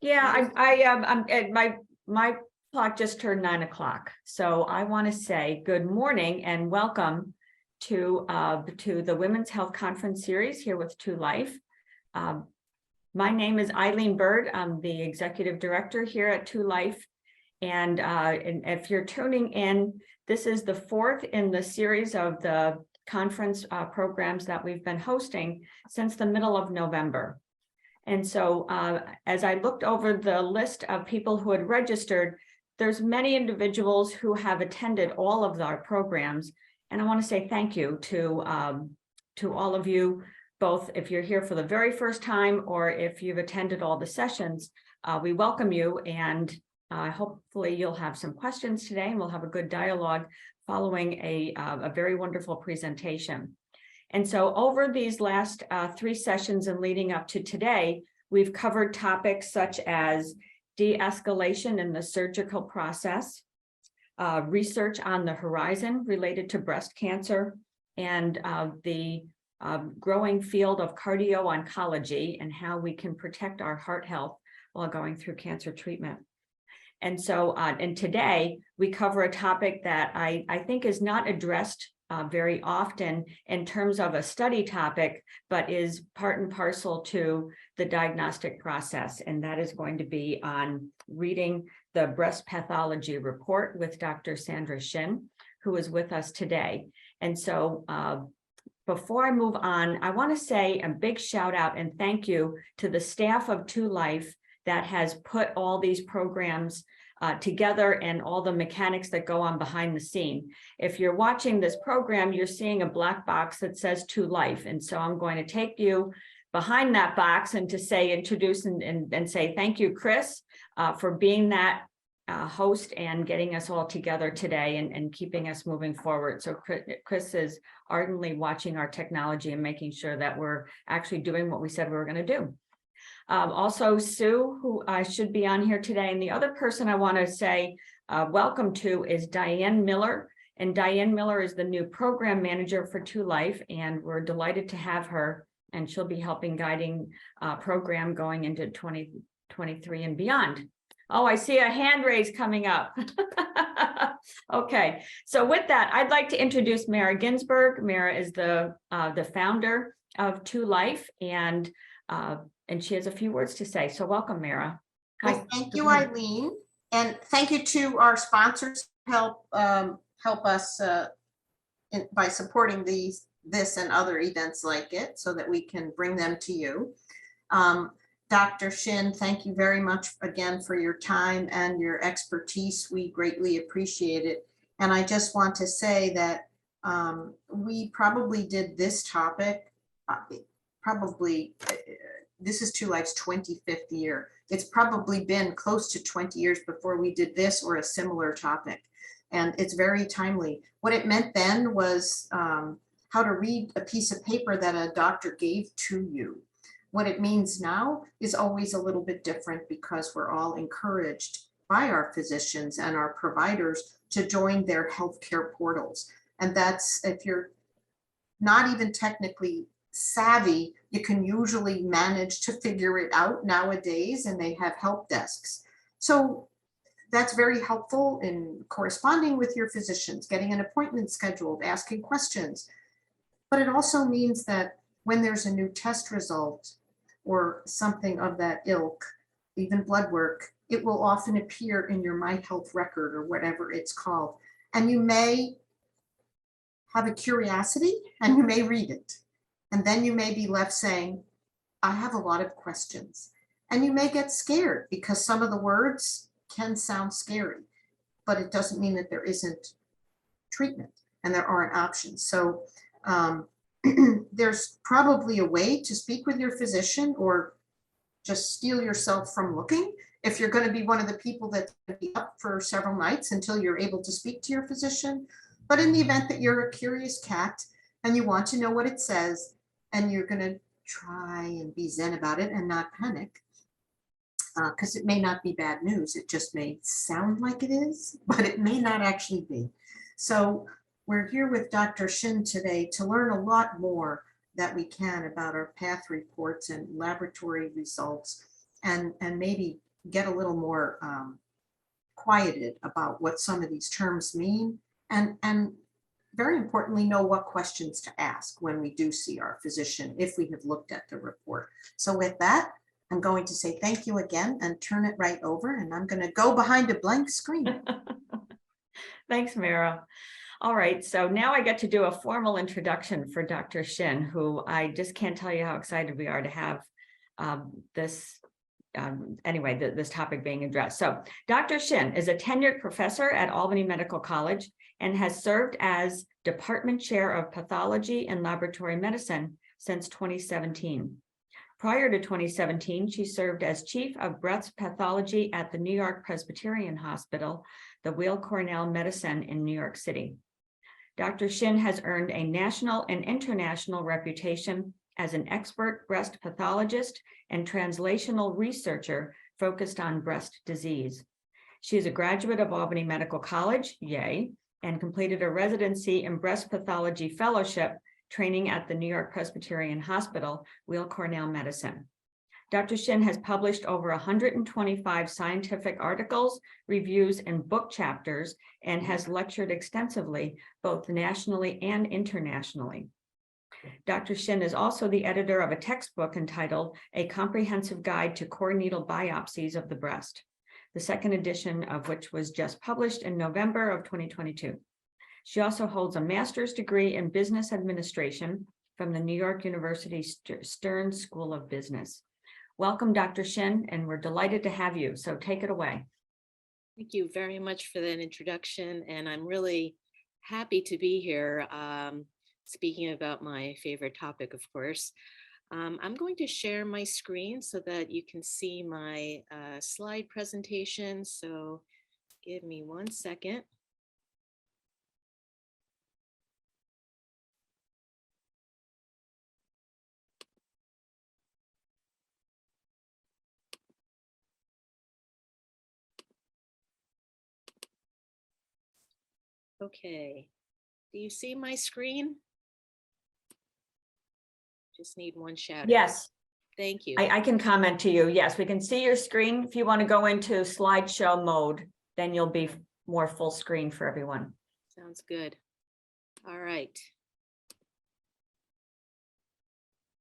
Yeah, my clock just turned 9 o'clock. So I want to say good morning and welcome to the Women's Health Conference Series here with 2Life. My name is Eileen Bird. I'm the Executive Director here at 2Life. And if you're tuning in, this is the fourth in the series of the conference programs that we've been hosting since the middle of November. And so as I looked over the list of people who had registered, there's many individuals who have attended all of our programs. And I want to say thank you to all of you, both if you're here for the very first time or if you've attended all the sessions. We welcome you, and hopefully you'll have some questions today, and we'll have a good dialogue following a very wonderful presentation. And so over these last 3 sessions and leading up to today, we've covered topics such as de-escalation in the surgical process, research on the horizon related to breast cancer, and the growing field of cardio-oncology and how we can protect our heart health while going through cancer treatment. And so, and today we cover a topic that I think is not addressed very often in terms of a study topic, but is part and parcel to the diagnostic process. And that is going to be on reading the Breast Pathology Report with Dr. Sandra Shin, who is with us today. And so before I move on, I want to say a big shout out and thank you to the staff of 2Life that has put all these programs together and all the mechanics that go on behind the scene. If you're watching this program, you're seeing a black box that says 2Life. And so I'm going to take you behind that box and to say, introduce and say, thank you, Chris, for being that host and getting us all together today and keeping us moving forward. So Chris is ardently watching our technology and making sure that we're actually doing what we said we were going to do. Also, Sue, who should be on here today. And the other person I want to say welcome to is Diane Miller. And Diane Miller is the new program manager for 2Life. And we're delighted to have her. And she'll be helping guiding program going into 2023 and beyond. Oh, I see a hand raise coming up. Okay, so with that, I'd like to introduce Mara Ginsberg. Mara is the founder of 2Life, and she has a few words to say. So welcome, Mara. Well, thank you, Eileen, and thank you to our sponsors who help us by supporting this and other events like it, so that we can bring them to you. Dr. Shin, thank you very much again for your time and your expertise. We greatly appreciate it. And I just want to say that we probably did this topic, this is 2Life's 25th year. It's probably been close to 20 years before we did this or a similar topic. And it's very timely. What it meant then was how to read a piece of paper that a doctor gave to you. What it means now is always a little bit different, because we're all encouraged by our physicians and our providers to join their healthcare portals. And that's, if you're not even technically savvy, you can usually manage to figure it out nowadays, and they have help desks. So that's very helpful in corresponding with your physicians, getting an appointment scheduled, asking questions. But it also means that when there's a new test result or something of that ilk, even blood work, it will often appear in your My Health record or whatever it's called. And you may have a curiosity and you may read it. And then you may be left saying, I have a lot of questions. And you may get scared because some of the words can sound scary, but it doesn't mean that there isn't treatment and there aren't options. So there's probably a way to speak with your physician or just steel yourself from looking if you're going to be one of the people that's going to be up for several nights until you're able to speak to your physician. But in the event that you're a curious cat and you want to know what it says, and you're going to try and be zen about it and not panic, because it may not be bad news. It just may sound like it is, but it may not actually be. So we're here with Dr. Shin today to learn a lot more that we can about our path reports and laboratory results, and maybe get a little more quieted about what some of these terms mean, and very importantly, know what questions to ask when we do see our physician, if we have looked at the report. So with that, I'm going to say thank you again and turn it right over, and I'm going to go behind a blank screen. Thanks, Mara. All right, so now I get to do a formal introduction for Dr. Shin, who I just can't tell you how excited we are to have this topic being addressed. So Dr. Shin is a tenured professor at Albany Medical College and has served as Department Chair of Pathology and Laboratory Medicine since 2017. Prior to 2017, she served as Chief of Breast Pathology at the New York Presbyterian Hospital, the Weill Cornell Medicine in New York City. Dr. Shin has earned a national and international reputation as an expert breast pathologist and translational researcher focused on breast disease. She is a graduate of Albany Medical College, yay, and completed a residency in breast pathology fellowship training at the New York Presbyterian Hospital, Weill Cornell Medicine. Dr. Shin has published over 125 scientific articles, reviews, and book chapters, and has lectured extensively, both nationally and internationally. Dr. Shin is also the editor of a textbook entitled A Comprehensive Guide to Core Needle Biopsies of the Breast, the second edition of which was just published in November of 2022. She also holds a master's degree in business administration from the New York University Stern School of Business. Welcome, Dr. Shin, and we're delighted to have you. So take it away. Thank you very much for that introduction. And I'm really happy to be here speaking about my favorite topic, of course. I'm going to share my screen so that you can see my slide presentation. So give me 1 second. Okay, do you see my screen? Just need one shout out. Yes. Thank you. I can comment to you. Yes, we can see your screen. If you want to go into slideshow mode, then you'll be more full screen for everyone. Sounds good. All right.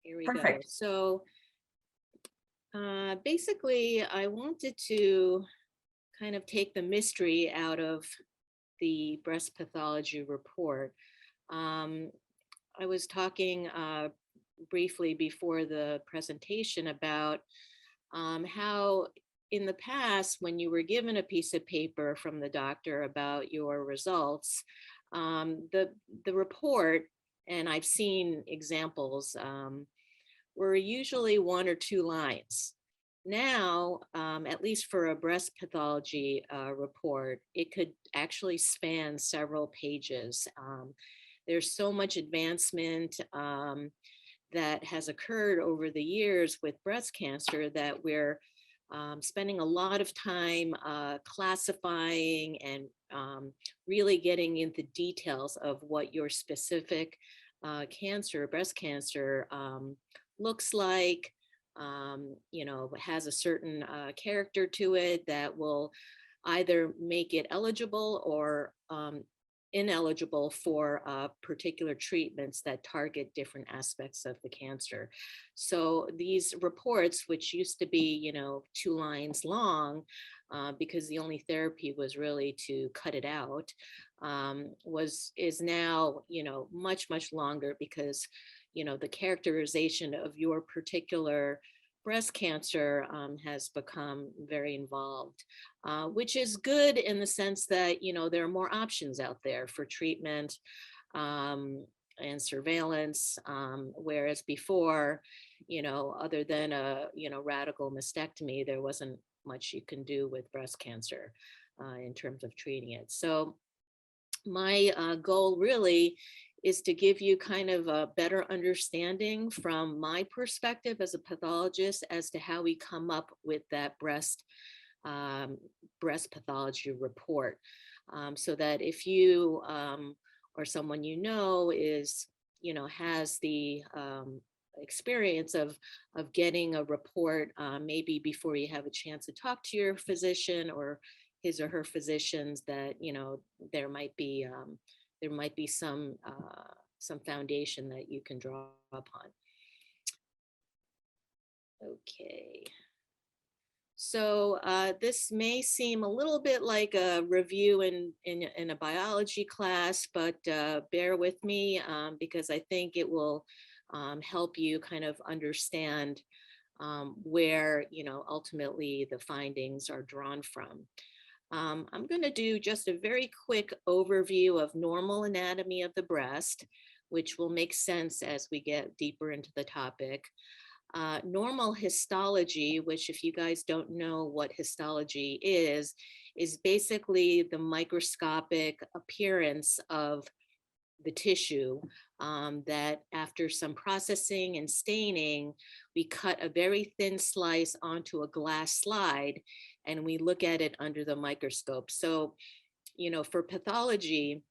Here we Perfect. go. So basically, I wanted to kind of take the mystery out of the breast pathology report. I was talking briefly before the presentation about how in the past, when you were given a piece of paper from the doctor about your results, the report, and I've seen examples, were usually 1 or 2 lines. Now, at least for a breast pathology report, it could actually span several pages. There's so much advancement that has occurred over the years with breast cancer that we're spending a lot of time classifying and really getting into details of what your specific cancer, breast cancer, looks like. You know, has a certain character to it that will either make it eligible or ineligible for particular treatments that target different aspects of the cancer. So these reports, which used to be, you know, 2 lines long, because the only therapy was really to cut it out, is now, you know, much longer because, you know, the characterization of your particular breast cancer has become very involved, which is good in the sense that, you know, there are more options out there for treatment and surveillance, whereas before, you know, other than a, you know, radical mastectomy, there wasn't much you can do with breast cancer in terms of treating it. So my goal really is to give you kind of a better understanding from my perspective as a pathologist as to how we come up with that breast pathology report, so that if you or someone you know is, you know, has the experience of getting a report maybe before you have a chance to talk to your physician or his or her physicians, that there might be some foundation that you can draw upon. Okay. So this may seem a little bit like a review in a biology class, but bear with me because I think it will help you kind of understand where ultimately the findings are drawn from. I'm going to do just a very quick overview of normal anatomy of the breast, which will make sense as we get deeper into the topic. Normal histology, which if you guys don't know what histology is basically the microscopic appearance of the tissue that after some processing and staining, we cut a very thin slice onto a glass slide and we look at it under the microscope. So, for pathology,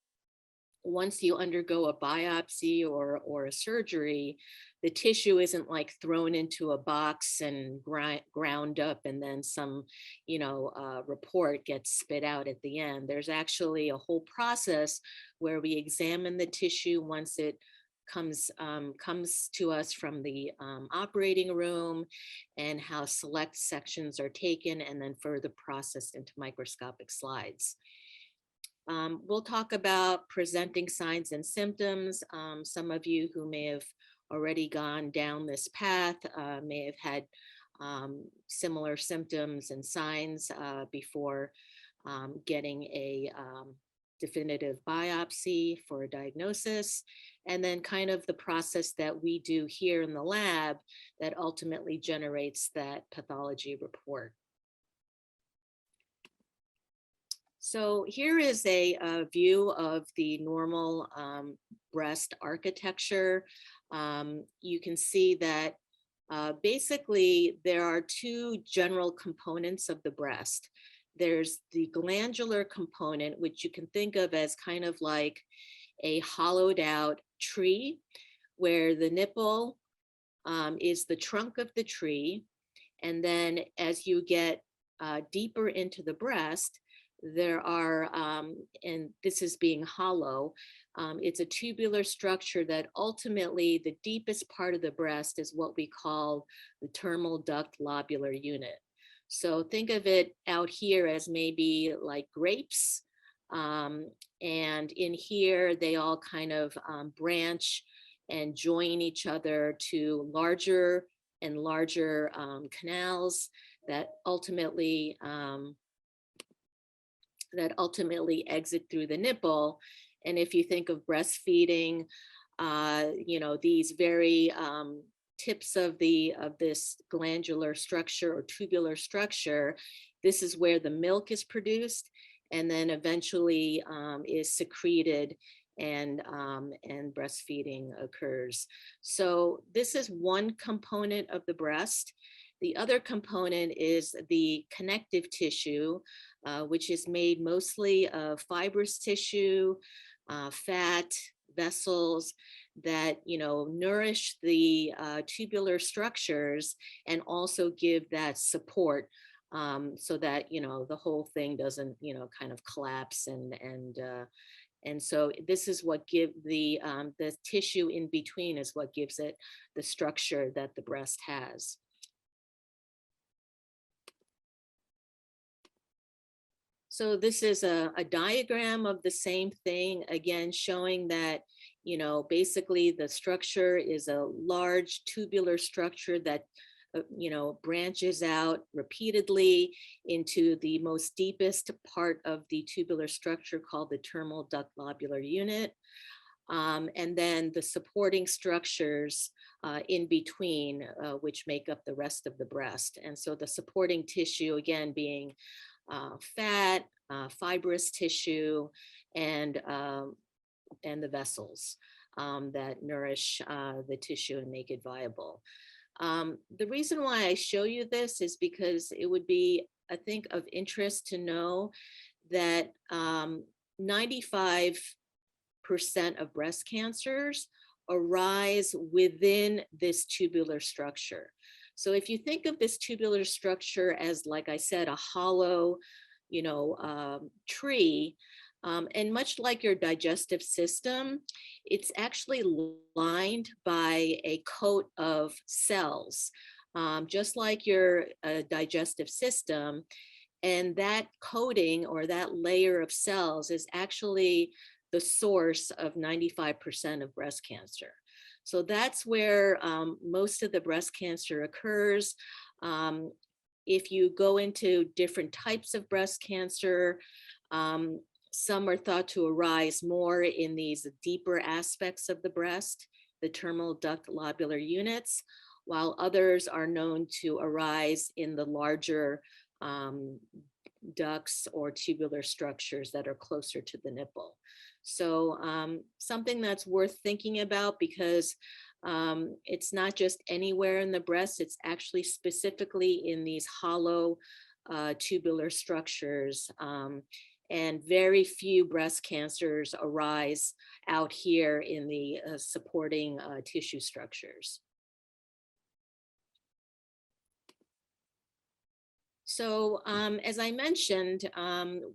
once you undergo a biopsy or a surgery, the tissue isn't like thrown into a box and ground up and then some, report gets spit out at the end. There's actually a whole process where we examine the tissue once it comes to us from the operating room, and how select sections are taken and then further processed into microscopic slides. We'll talk about presenting signs and symptoms. Some of you who may have already gone down this path may have had similar symptoms and signs before getting a definitive biopsy for a diagnosis, and then kind of the process that we do here in the lab that ultimately generates that pathology report. So here is a view of the normal breast architecture. You can see that basically there are two general components of the breast. There's the glandular component, which you can think of as kind of like a hollowed out tree, where the nipple is the trunk of the tree. And then as you get deeper into the breast, there are, and this is being hollow, it's a tubular structure that ultimately the deepest part of the breast is what we call the terminal duct lobular unit. So think of it out here as maybe like grapes. And in here, they all kind of branch and join each other to larger and larger canals that ultimately exit through the nipple. And if you think of breastfeeding, these very tips of this glandular structure or tubular structure, this is where the milk is produced and then eventually is secreted, and breastfeeding occurs. So this is one component of the breast. The other component is the connective tissue, which is made mostly of fibrous tissue, fat, vessels that nourish the tubular structures and also give that support so that the whole thing doesn't kind of collapse, and so this is what gives the tissue in between is what gives it the structure that the breast has. So this is a diagram of the same thing, again, showing that, basically the structure is a large tubular structure that, branches out repeatedly into the most deepest part of the tubular structure called the terminal duct lobular unit. And then the supporting structures in between, which make up the rest of the breast. And so the supporting tissue, again, being fat, fibrous tissue, and the vessels that nourish the tissue and make it viable. The reason why I show you this is because it would be, I think, of interest to know that 95% of breast cancers arise within this tubular structure. So if you think of this tubular structure as, like I said, a hollow, tree, and much like your digestive system, it's actually lined by a coat of cells, just like your digestive system. And that coating or that layer of cells is actually the source of 95% of breast cancer. So that's where most of the breast cancer occurs. If you go into different types of breast cancer, some are thought to arise more in these deeper aspects of the breast, the terminal duct lobular units, while others are known to arise in the larger ducts or tubular structures that are closer to the nipple. So something that's worth thinking about, because it's not just anywhere in the breast, it's actually specifically in these hollow tubular structures. And very few breast cancers arise out here in the supporting tissue structures. So as I mentioned,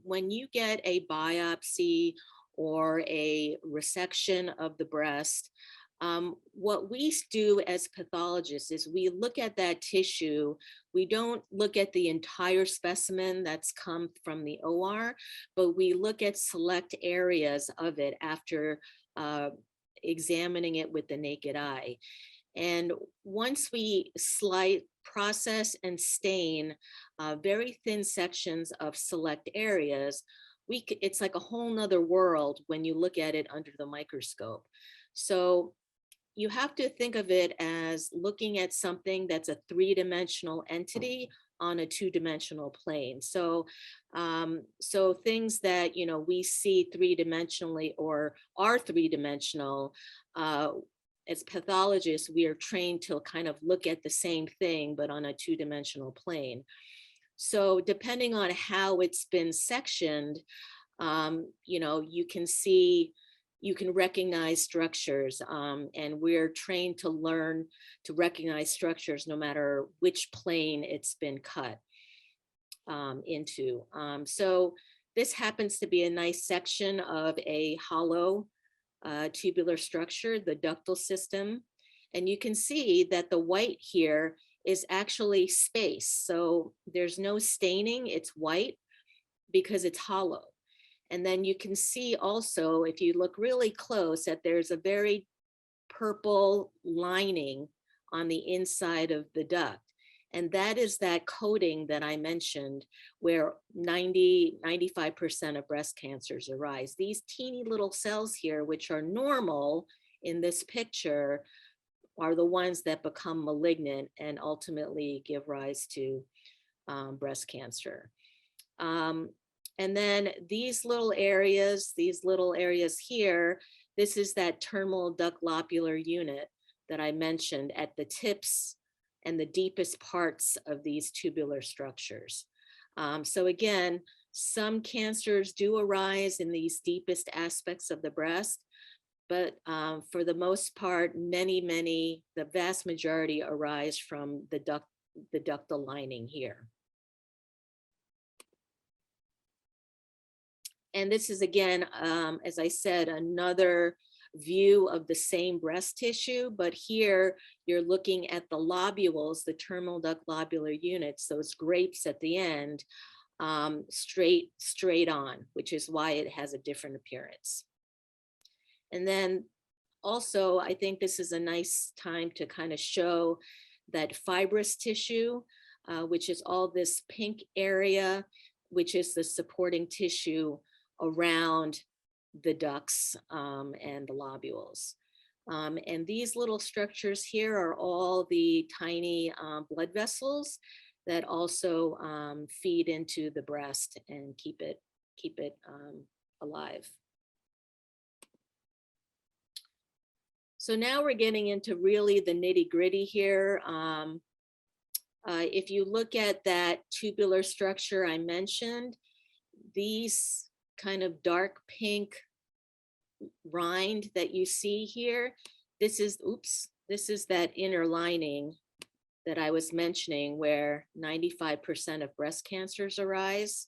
when you get a biopsy or a resection of the breast, what we do as pathologists is we look at that tissue. We don't look at the entire specimen that's come from the OR, but we look at select areas of it after examining it with the naked eye. And once we process and stain very thin sections of select areas, it's like a whole nother world when you look at it under the microscope. So you have to think of it as looking at something that's a three-dimensional entity on a two-dimensional plane. So, so things that we see three-dimensionally or are three-dimensional, as pathologists, we are trained to kind of look at the same thing, but on a two-dimensional plane. So depending on how it's been sectioned, you can see, you can recognize structures, and we're trained to learn to recognize structures no matter which plane it's been cut into. So this happens to be a nice section of a hollow tubular structure, the ductal system. And you can see that the white here is actually space. So there's no staining, it's white because it's hollow. And then you can see also, if you look really close, that there's a very purple lining on the inside of the duct. And that is that coating that I mentioned, where 95% of breast cancers arise. These teeny little cells here, which are normal in this picture, are the ones that become malignant and ultimately give rise to breast cancer. And then these little areas here, this is that terminal duct lobular unit that I mentioned at the tips and the deepest parts of these tubular structures. So again, some cancers do arise in these deepest aspects of the breast, but for the most part, the vast majority arise from the ductal lining here. And this is again, as I said, another view of the same breast tissue, but here you're looking at the lobules, the terminal duct lobular units, those grapes at the end, straight on, which is why it has a different appearance. And then also, I think this is a nice time to kind of show that fibrous tissue, which is all this pink area, which is the supporting tissue around the ducts and the lobules. And these little structures here are all the tiny blood vessels that also feed into the breast and keep it alive. So now we're getting into really the nitty-gritty here. If you look at that tubular structure I mentioned, these kind of dark pink rind that you see here, this is that inner lining that I was mentioning where 95% of breast cancers arise.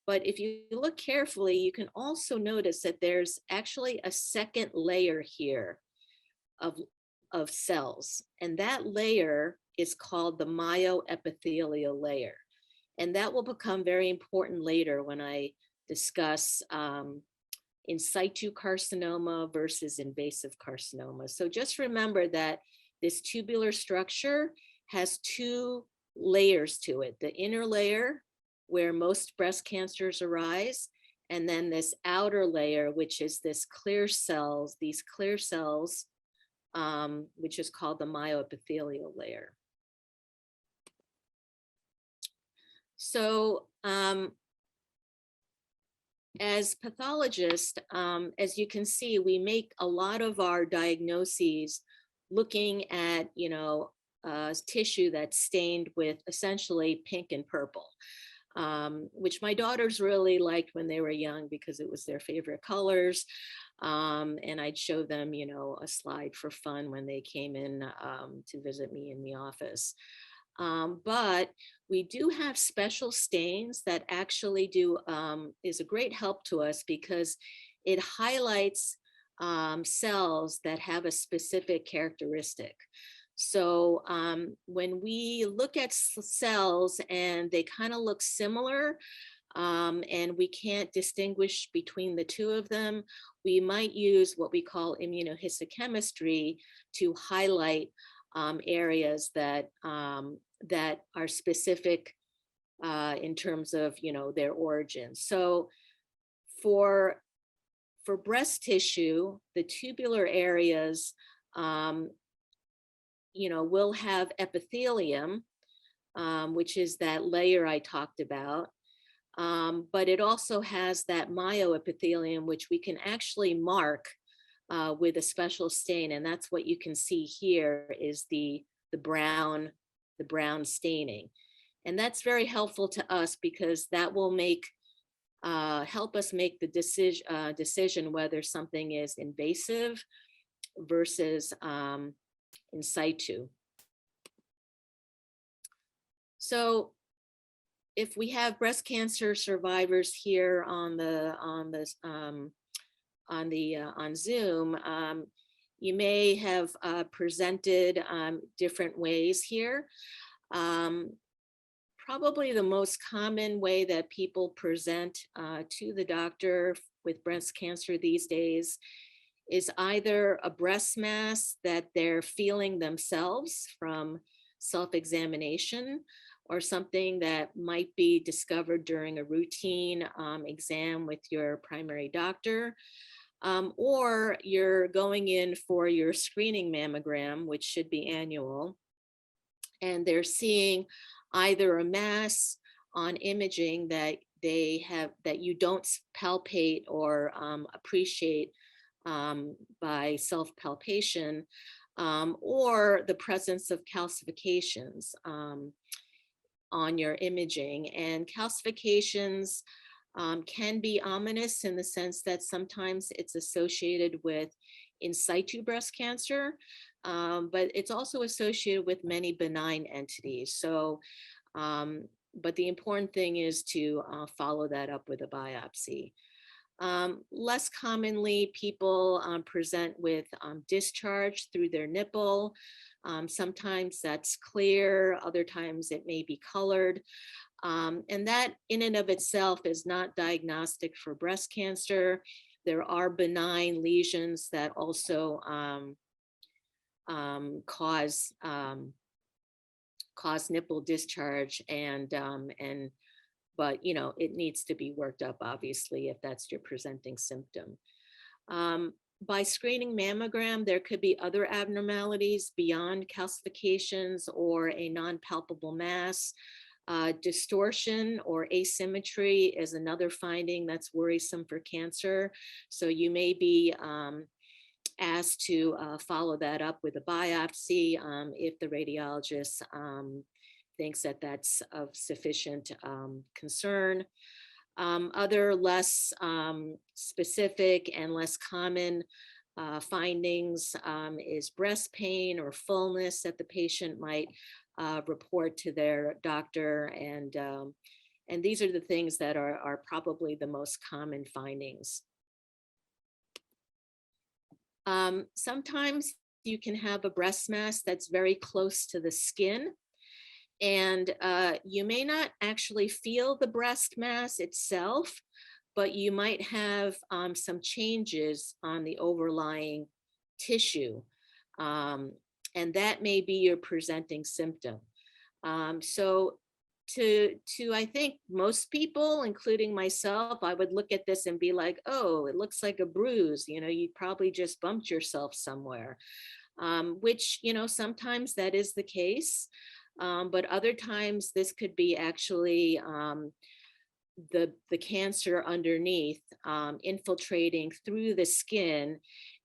But if you look carefully, you can also notice that there's actually a second layer here of cells. And that layer is called the myoepithelial layer. And that will become very important later when I discuss in situ carcinoma versus invasive carcinoma. So just remember that this tubular structure has two layers to it, the inner layer where most breast cancers arise, and then this outer layer, which is these clear cells, which is called the myoepithelial layer. So as pathologists, as you can see, we make a lot of our diagnoses looking at, tissue that's stained with essentially pink and purple, which my daughters really liked when they were young because it was their favorite colors. And I'd show them, a slide for fun when they came in to visit me in the office. But we do have special stains that actually is a great help to us because it highlights cells that have a specific characteristic. So when we look at cells and they kind of look similar, and we can't distinguish between the two of them, we might use what we call immunohistochemistry to highlight areas that are specific in terms of their origin. So for breast tissue, the tubular areas will have epithelium, which is that layer I talked about. But it also has that myoepithelium, which we can actually mark with a special stain. And that's what you can see here is the brown staining. And that's very helpful to us because that will help us make the decision whether something is invasive versus in situ. So if we have breast cancer survivors here on Zoom, you may have presented different ways here. Probably the most common way that people present to the doctor with breast cancer these days is either a breast mass that they're feeling themselves from self-examination, or something that might be discovered during a routine exam with your primary doctor, or you're going in for your screening mammogram, which should be annual, and they're seeing either a mass on imaging that you don't palpate or appreciate by self-palpation, or the presence of calcifications on your imaging. And calcifications can be ominous in the sense that sometimes it's associated with in situ breast cancer, but it's also associated with many benign entities. So, but the important thing is to follow that up with a biopsy. Less commonly, people present with discharge through their nipple. Sometimes that's clear, other times it may be colored. And that in and of itself is not diagnostic for breast cancer. There are benign lesions that also cause nipple discharge, but it needs to be worked up, obviously, if that's your presenting symptom. By screening mammogram, there could be other abnormalities beyond calcifications or a non-palpable mass. Distortion or asymmetry is another finding that's worrisome for cancer. So you may be asked to follow that up with a biopsy if the radiologist thinks that that's of sufficient concern. Other less specific and less common findings is breast pain or fullness that the patient might report to their doctor, and these are the things that are probably the most common findings. Sometimes you can have a breast mass that's very close to the skin, and you may not actually feel the breast mass itself, but you might have some changes on the overlying tissue, and that may be your presenting symptom. So I think most people, including myself, I would look at this and be like, oh, it looks like a bruise. You know, you probably just bumped yourself somewhere, which, you know, sometimes that is the case. But other times this could be actually the cancer underneath infiltrating through the skin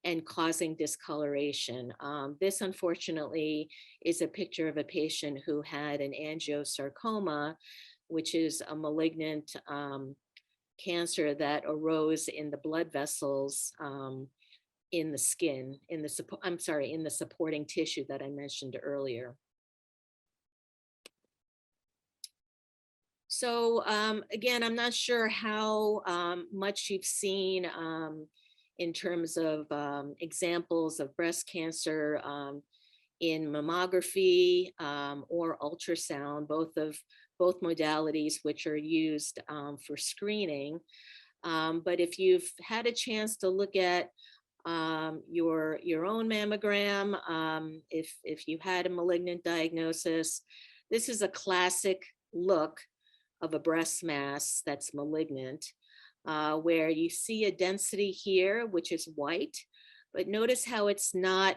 and causing discoloration. This unfortunately is a picture of a patient who had an angiosarcoma, which is a malignant cancer that arose in the blood vessels in the skin, in the supporting tissue that I mentioned earlier. So again, I'm not sure how much you've seen in terms of examples of breast cancer in mammography or ultrasound, both modalities which are used for screening. But if you've had a chance to look at your own mammogram, if you had a malignant diagnosis, this is a classic look of a breast mass that's malignant, where you see a density here, which is white, but notice how it's not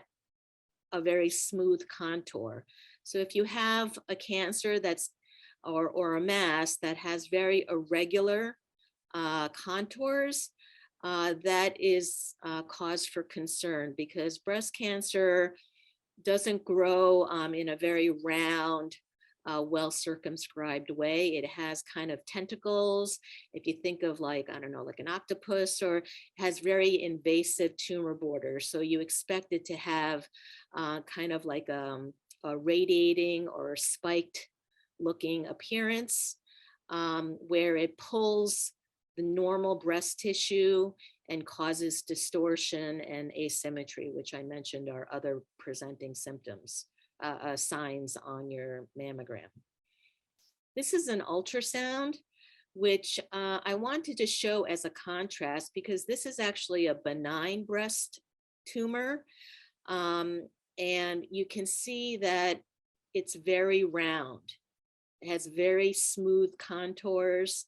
a very smooth contour. So if you have a cancer that's, or a mass that has very irregular contours, that is cause for concern, because breast cancer doesn't grow in a very round, well circumscribed way. It has kind of tentacles. If you think of like, I don't know, like an octopus, or has very invasive tumor borders. So you expect it to have kind of like a radiating or spiked looking appearance, where it pulls the normal breast tissue and causes distortion and asymmetry, which I mentioned are other presenting symptoms. Signs on your mammogram. This is an ultrasound, which I wanted to show as a contrast, because this is actually a benign breast tumor. And you can see that it's very round. It has very smooth contours.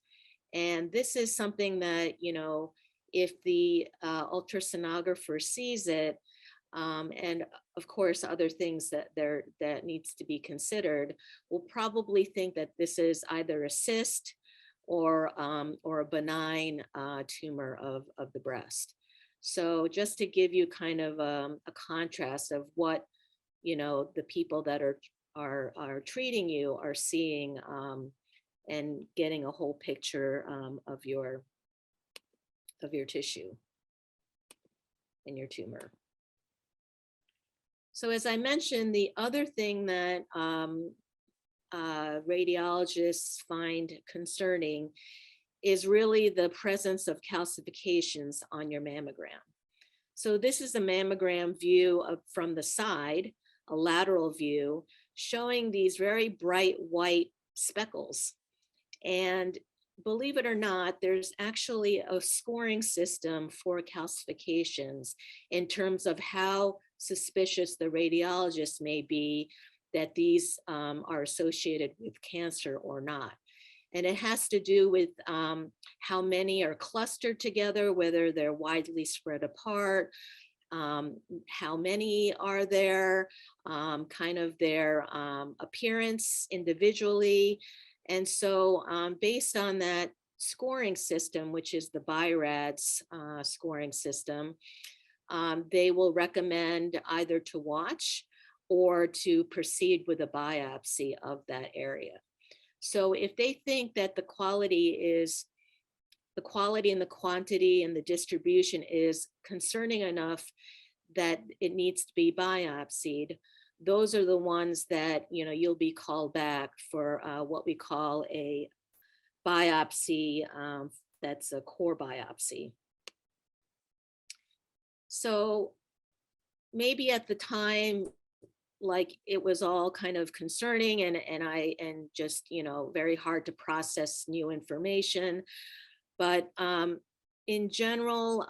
And this is something that, you know, if the ultrasonographer sees it, and of course, other things that needs to be considered, will probably think that this is either a cyst or a benign tumor of the breast. So just to give you kind of a contrast of what, you know, the people that are treating you are seeing, and getting a whole picture of your tissue and your tumor. So as I mentioned, the other thing that radiologists find concerning is really the presence of calcifications on your mammogram. So this is a mammogram view from the side, a lateral view, showing these very bright white speckles. And believe it or not, there's actually a scoring system for calcifications in terms of how suspicious the radiologist may be that these are associated with cancer or not. And it has to do with how many are clustered together, whether they're widely spread apart, how many are there, kind of their appearance individually. And so based on that scoring system, which is the BI-RADS scoring system, they will recommend either to watch or to proceed with a biopsy of that area. So if they think that the quality is the quality and the quantity and the distribution is concerning enough that it needs to be biopsied, those are the ones that, you know, you'll be called back for what we call a biopsy, that's a core biopsy. So maybe at the time, like it was all kind of concerning and just, you know, very hard to process new information. But in general,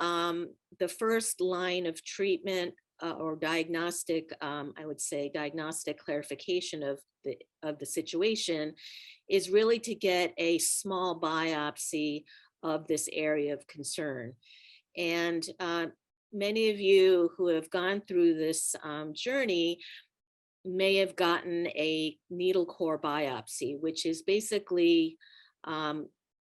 the first line of treatment or diagnostic, I would say diagnostic clarification of the situation is really to get a small biopsy of this area of concern. And many of you who have gone through this journey may have gotten a needle core biopsy, which is basically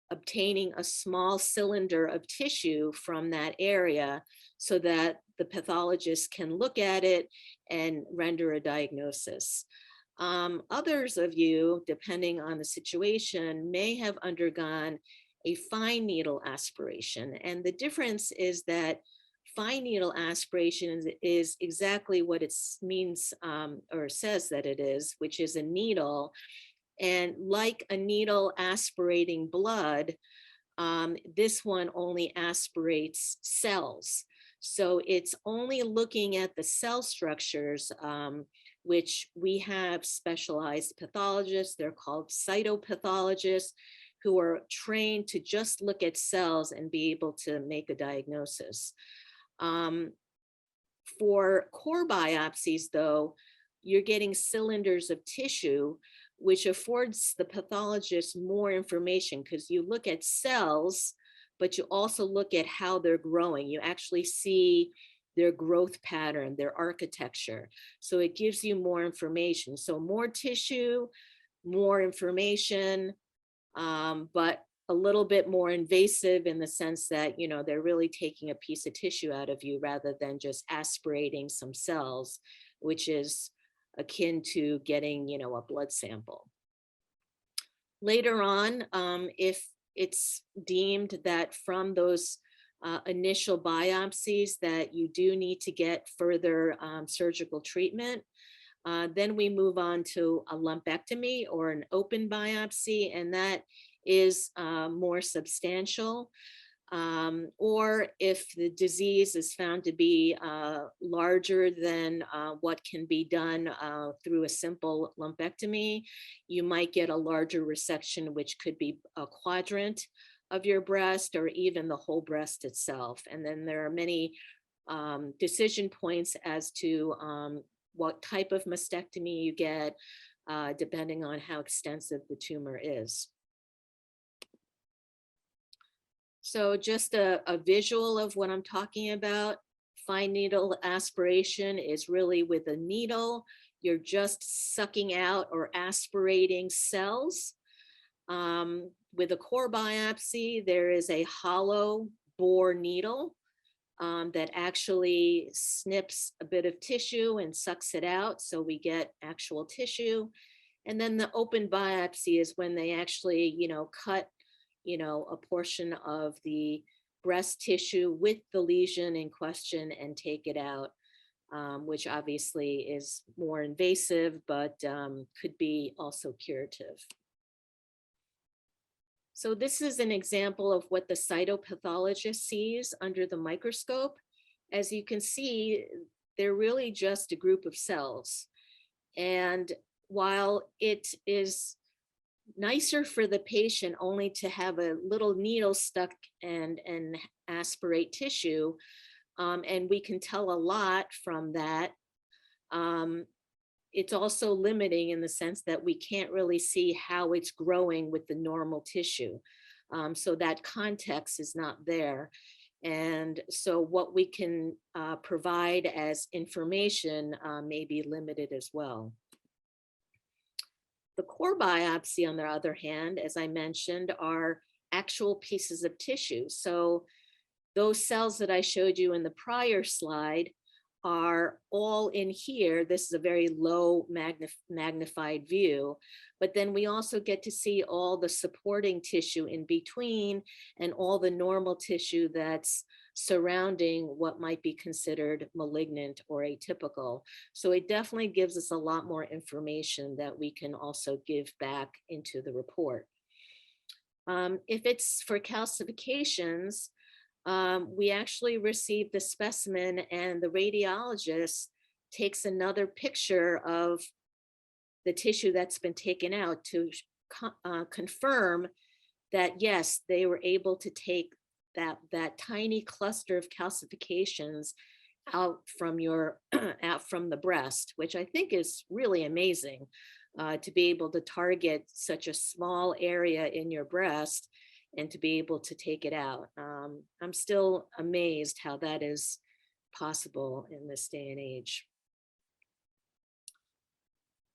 obtaining a small cylinder of tissue from that area so that the pathologist can look at it and render a diagnosis. Others of you, depending on the situation, may have undergone a fine needle aspiration. And the difference is that fine needle aspiration is exactly what it means or says that it is, which is a needle. And like a needle aspirating blood, this one only aspirates cells. So it's only looking at the cell structures, which we have specialized pathologists, they're called cytopathologists, who are trained to just look at cells and be able to make a diagnosis. For core biopsies, though, you're getting cylinders of tissue, which affords the pathologist more information because you look at cells, but you also look at how they're growing. You actually see their growth pattern, their architecture. So it gives you more information. So more tissue, more information, but a little bit more invasive in the sense that, you know, they're really taking a piece of tissue out of you rather than just aspirating some cells, which is akin to getting, you know, a blood sample. Later on, if it's deemed that from those initial biopsies that you do need to get further surgical treatment, then we move on to a lumpectomy or an open biopsy, and that is more substantial. Or if the disease is found to be larger than what can be done through a simple lumpectomy, you might get a larger resection, which could be a quadrant of your breast or even the whole breast itself. And then there are many decision points as to what type of mastectomy you get, depending on how extensive the tumor is. So just a visual of what I'm talking about. Fine needle aspiration is really with a needle. You're just sucking out or aspirating cells. With a core biopsy, there is a hollow bore needle that actually snips a bit of tissue and sucks it out. So we get actual tissue. And then the open biopsy is when they actually, you know, cut, you know, a portion of the breast tissue with the lesion in question and take it out, which obviously is more invasive, but could be also curative. So this is an example of what the cytopathologist sees under the microscope. As you can see, they're really just a group of cells. And while it is nicer for the patient only to have a little needle stuck and aspirate tissue, and we can tell a lot from that, it's also limiting in the sense that we can't really see how it's growing with the normal tissue. So that context is not there. And so what we can provide as information may be limited as well. The core biopsy, on the other hand, as I mentioned, are actual pieces of tissue. So those cells that I showed you in the prior slide are all in here. This is a very low magnified view, but then we also get to see all the supporting tissue in between and all the normal tissue that's surrounding what might be considered malignant or atypical. So it definitely gives us a lot more information that we can also give back into the report. If it's for calcifications, we actually receive the specimen and the radiologist takes another picture of the tissue that's been taken out to confirm that, yes, they were able to take that tiny cluster of calcifications out from your out from the breast, which I think is really amazing, to be able to target such a small area in your breast and to be able to take it out. I'm still amazed how that is possible in this day and age.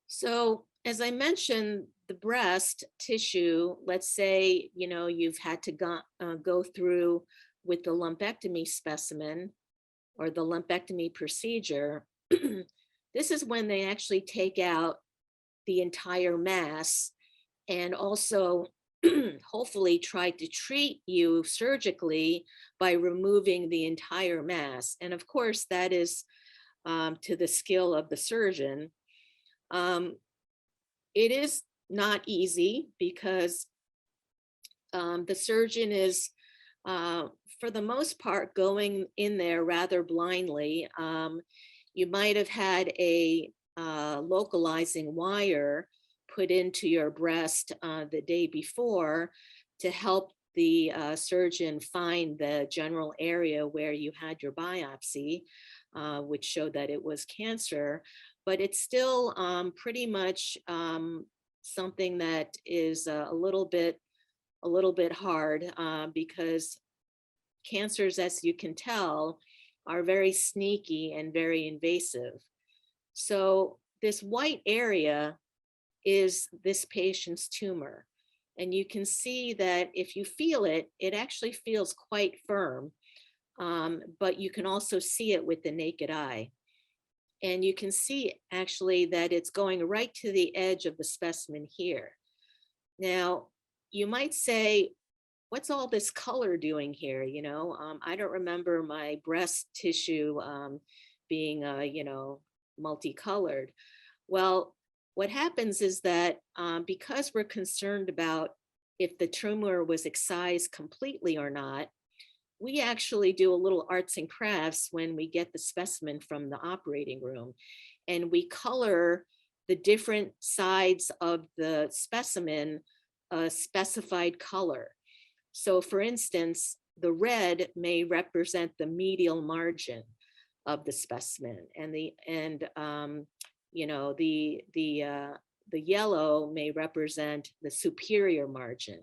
So as I mentioned, the breast tissue, let's say, you know, you've had to go through with the lumpectomy specimen or the lumpectomy procedure. This is when they actually take out the entire mass and also hopefully try to treat you surgically by removing the entire mass. And of course, that is to the skill of the surgeon. It is not easy because the surgeon is, for the most part, going in there rather blindly. You might have had a localizing wire put into your breast the day before to help the surgeon find the general area where you had your biopsy, which showed that it was cancer. But it's still pretty much something that is a little bit hard because cancers, as you can tell, are very sneaky and very invasive. So this white area is this patient's tumor. And you can see that if you feel it, it actually feels quite firm, but you can also see it with the naked eye. And you can see actually that it's going right to the edge of the specimen here. Now, you might say, what's all this color doing here? You know, I don't remember my breast tissue being, you know, multicolored. Well, what happens is that because we're concerned about if the tumor was excised completely or not, we actually do a little arts and crafts when we get the specimen from the operating room, and we color the different sides of the specimen a specified color. So for instance, the red may represent the medial margin of the specimen, and you know, the yellow may represent the superior margin.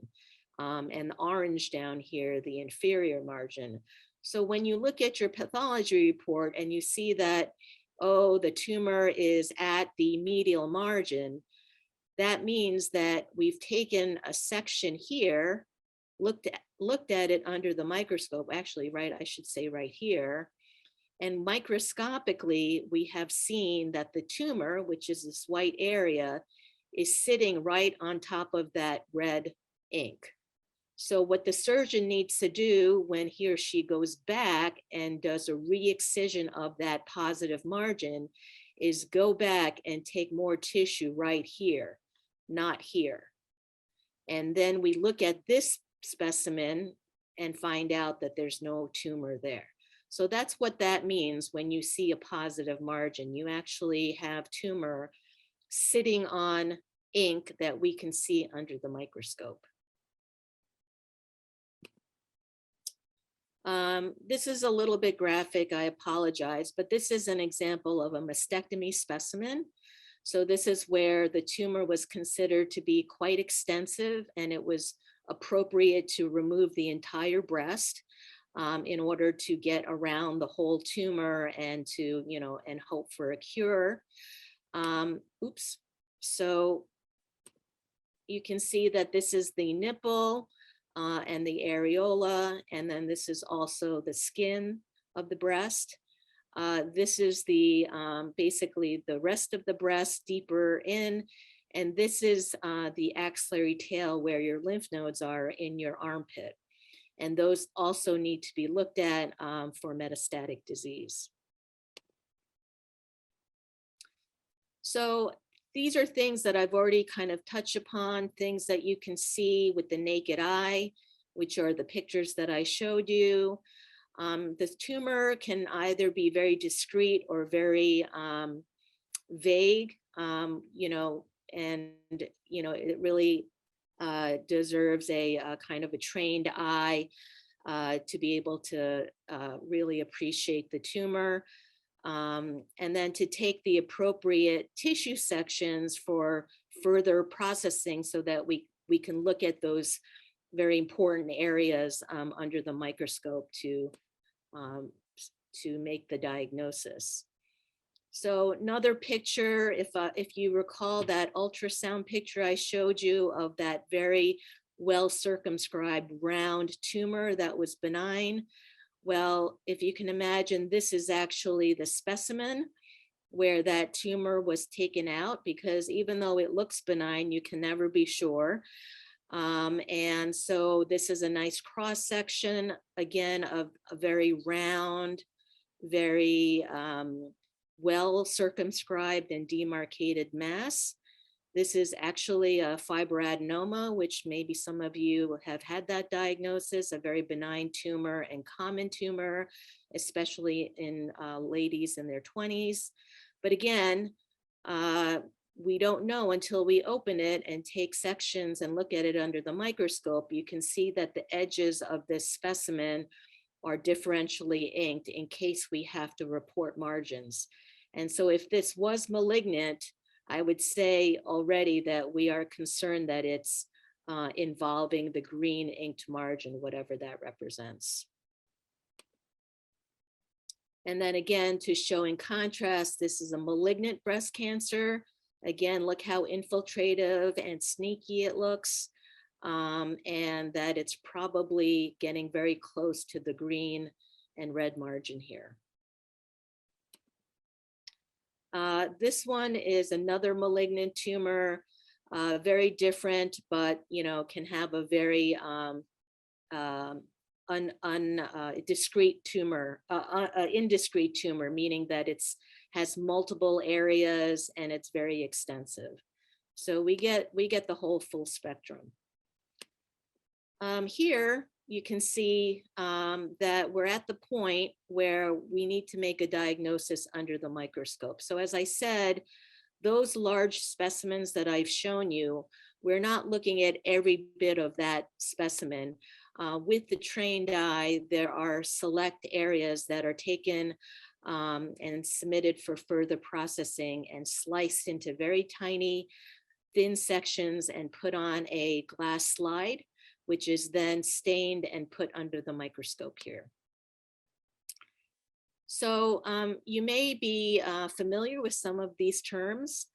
And the orange down here, the inferior margin. So when you look at your pathology report and you see that, oh, the tumor is at the medial margin, that means that we've taken a section here, looked at it under the microscope, actually, right, I should say right here. And microscopically, we have seen that the tumor, which is this white area, is sitting right on top of that red ink. So what the surgeon needs to do when he or she goes back and does a re-excision of that positive margin is go back and take more tissue right here, not here. And then we look at this specimen and find out that there's no tumor there. So that's what that means when you see a positive margin. You actually have tumor sitting on ink that we can see under the microscope. This is a little bit graphic, I apologize, but this is an example of a mastectomy specimen. So this is where the tumor was considered to be quite extensive, and it was appropriate to remove the entire breast in order to get around the whole tumor and to, you know, and hope for a cure. So you can see that this is the nipple and the areola, and then this is also the skin of the breast. This is the basically the rest of the breast deeper in, and this is the axillary tail where your lymph nodes are in your armpit. And those also need to be looked at for metastatic disease. So these are things that I've already kind of touched upon, things that you can see with the naked eye, which are the pictures that I showed you. The tumor can either be very discrete or very vague, you know, and, you know, it really deserves a kind of a trained eye to be able to really appreciate the tumor. And then to take the appropriate tissue sections for further processing so that we can look at those very important areas under the microscope to make the diagnosis. So another picture, if you recall that ultrasound picture I showed you of that very well circumscribed round tumor that was benign. Well, if you can imagine, this is actually the specimen where that tumor was taken out, because even though it looks benign, you can never be sure. And so this is a nice cross section, again, of a very round, very well circumscribed and demarcated mass. This is actually a fibroadenoma, which maybe some of you have had that diagnosis, a very benign tumor and common tumor, especially in ladies in their 20s. But again, we don't know until we open it and take sections and look at it under the microscope. You can see that the edges of this specimen are differentially inked in case we have to report margins. And so if this was malignant, I would say already that we are concerned that it's involving the green inked margin, whatever that represents. And then again, to show in contrast, this is a malignant breast cancer. Again, look how infiltrative and sneaky it looks, and that it's probably getting very close to the green and red margin here. This one is another malignant tumor, very different, but you know, can have a very discrete tumor, indiscrete tumor, meaning that it's has multiple areas and it's very extensive. So we get the whole full spectrum. Here you can see that we're at the point where we need to make a diagnosis under the microscope. So as I said, those large specimens that I've shown you, we're not looking at every bit of that specimen. With the trained eye, there are select areas that are taken and submitted for further processing and sliced into very tiny, thin sections and put on a glass slide, which is then stained and put under the microscope here. So you may be familiar with some of these terms.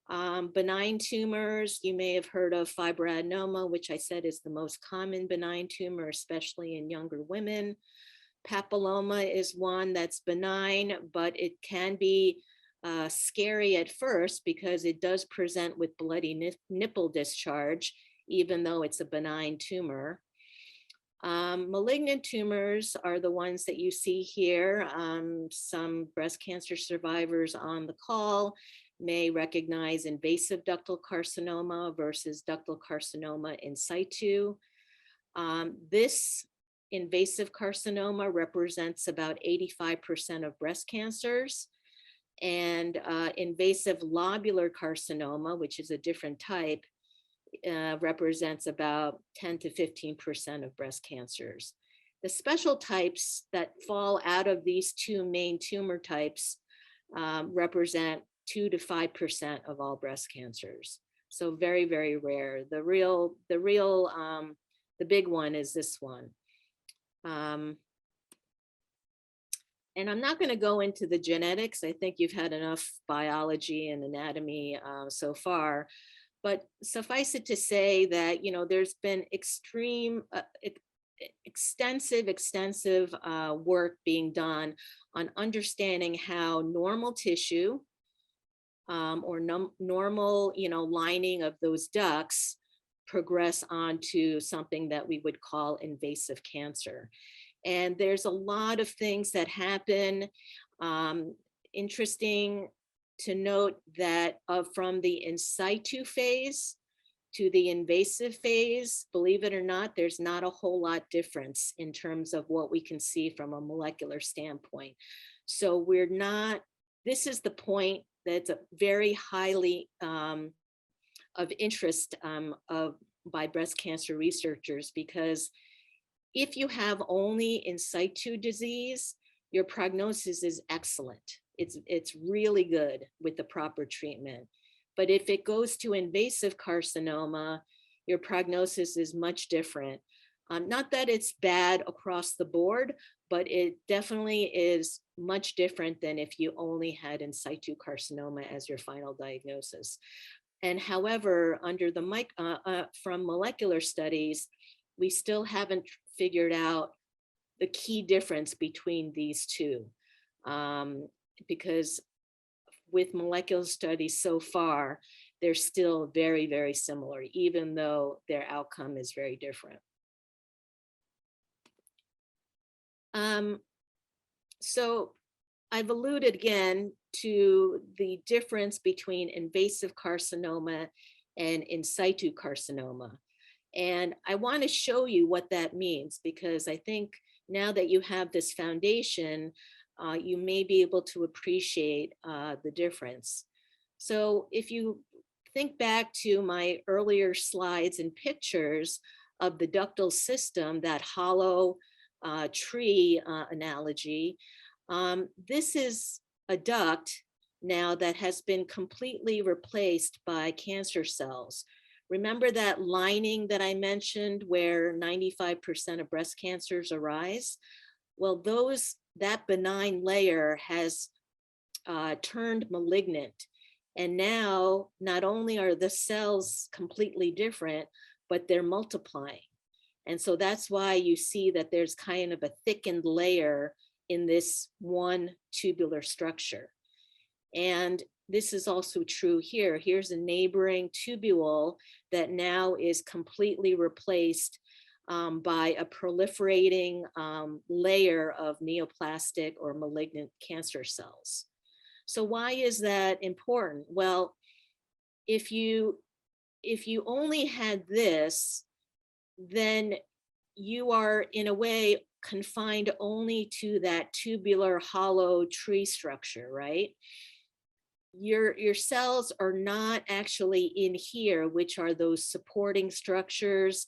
Benign tumors, you may have heard of fibroadenoma, which I said is the most common benign tumor, especially in younger women. Papilloma is one that's benign, but it can be scary at first because it does present with bloody nipple discharge, even though it's a benign tumor. Malignant tumors are the ones that you see here. Some breast cancer survivors on the call may recognize invasive ductal carcinoma versus ductal carcinoma in situ. This invasive carcinoma represents about 85% of breast cancers, and invasive lobular carcinoma, which is a different type, represents about 10 to 15% of breast cancers. The special types that fall out of these two main tumor types represent 2 to 5% of all breast cancers. So very, very rare. The big one is this one. And I'm not going to go into the genetics. I think you've had enough biology and anatomy so far. But suffice it to say that, you know, there's been extreme extensive work being done on understanding how normal tissue or normal, lining of those ducts progress onto something that we would call invasive cancer. And there's a lot of things that happen. Interesting to note that from the in situ phase to the invasive phase, believe it or not, there's not a whole lot difference in terms of what we can see from a molecular standpoint. So this is the point that's a very highly of interest by breast cancer researchers, because if you have only in situ disease, your prognosis is excellent. It's really good with the proper treatment. But if it goes to invasive carcinoma, your prognosis is much different. Not that it's bad across the board, but it definitely is much different than if you only had in situ carcinoma as your final diagnosis. And however, under the from molecular studies, we still haven't figured out the key difference between these two, because with molecular studies so far, they're still very, very similar, even though their outcome is very different. So I've alluded again to the difference between invasive carcinoma and in situ carcinoma. And I want to show you what that means, because I think now that you have this foundation, you may be able to appreciate the difference. So if you think back to my earlier slides and pictures of the ductal system, that hollow tree analogy, this is a duct now that has been completely replaced by cancer cells. Remember that lining that I mentioned where 95% of breast cancers arise? Well, that benign layer has turned malignant. And now not only are the cells completely different, but they're multiplying. And so that's why you see that there's kind of a thickened layer in this one tubular structure. And this is also true here. Here's a neighboring tubule that now is completely replaced by a proliferating layer of neoplastic or malignant cancer cells. So why is that important? Well, if you only had this, then you are in a way confined only to that tubular hollow tree structure, right? Your cells are not actually in here, which are those supporting structures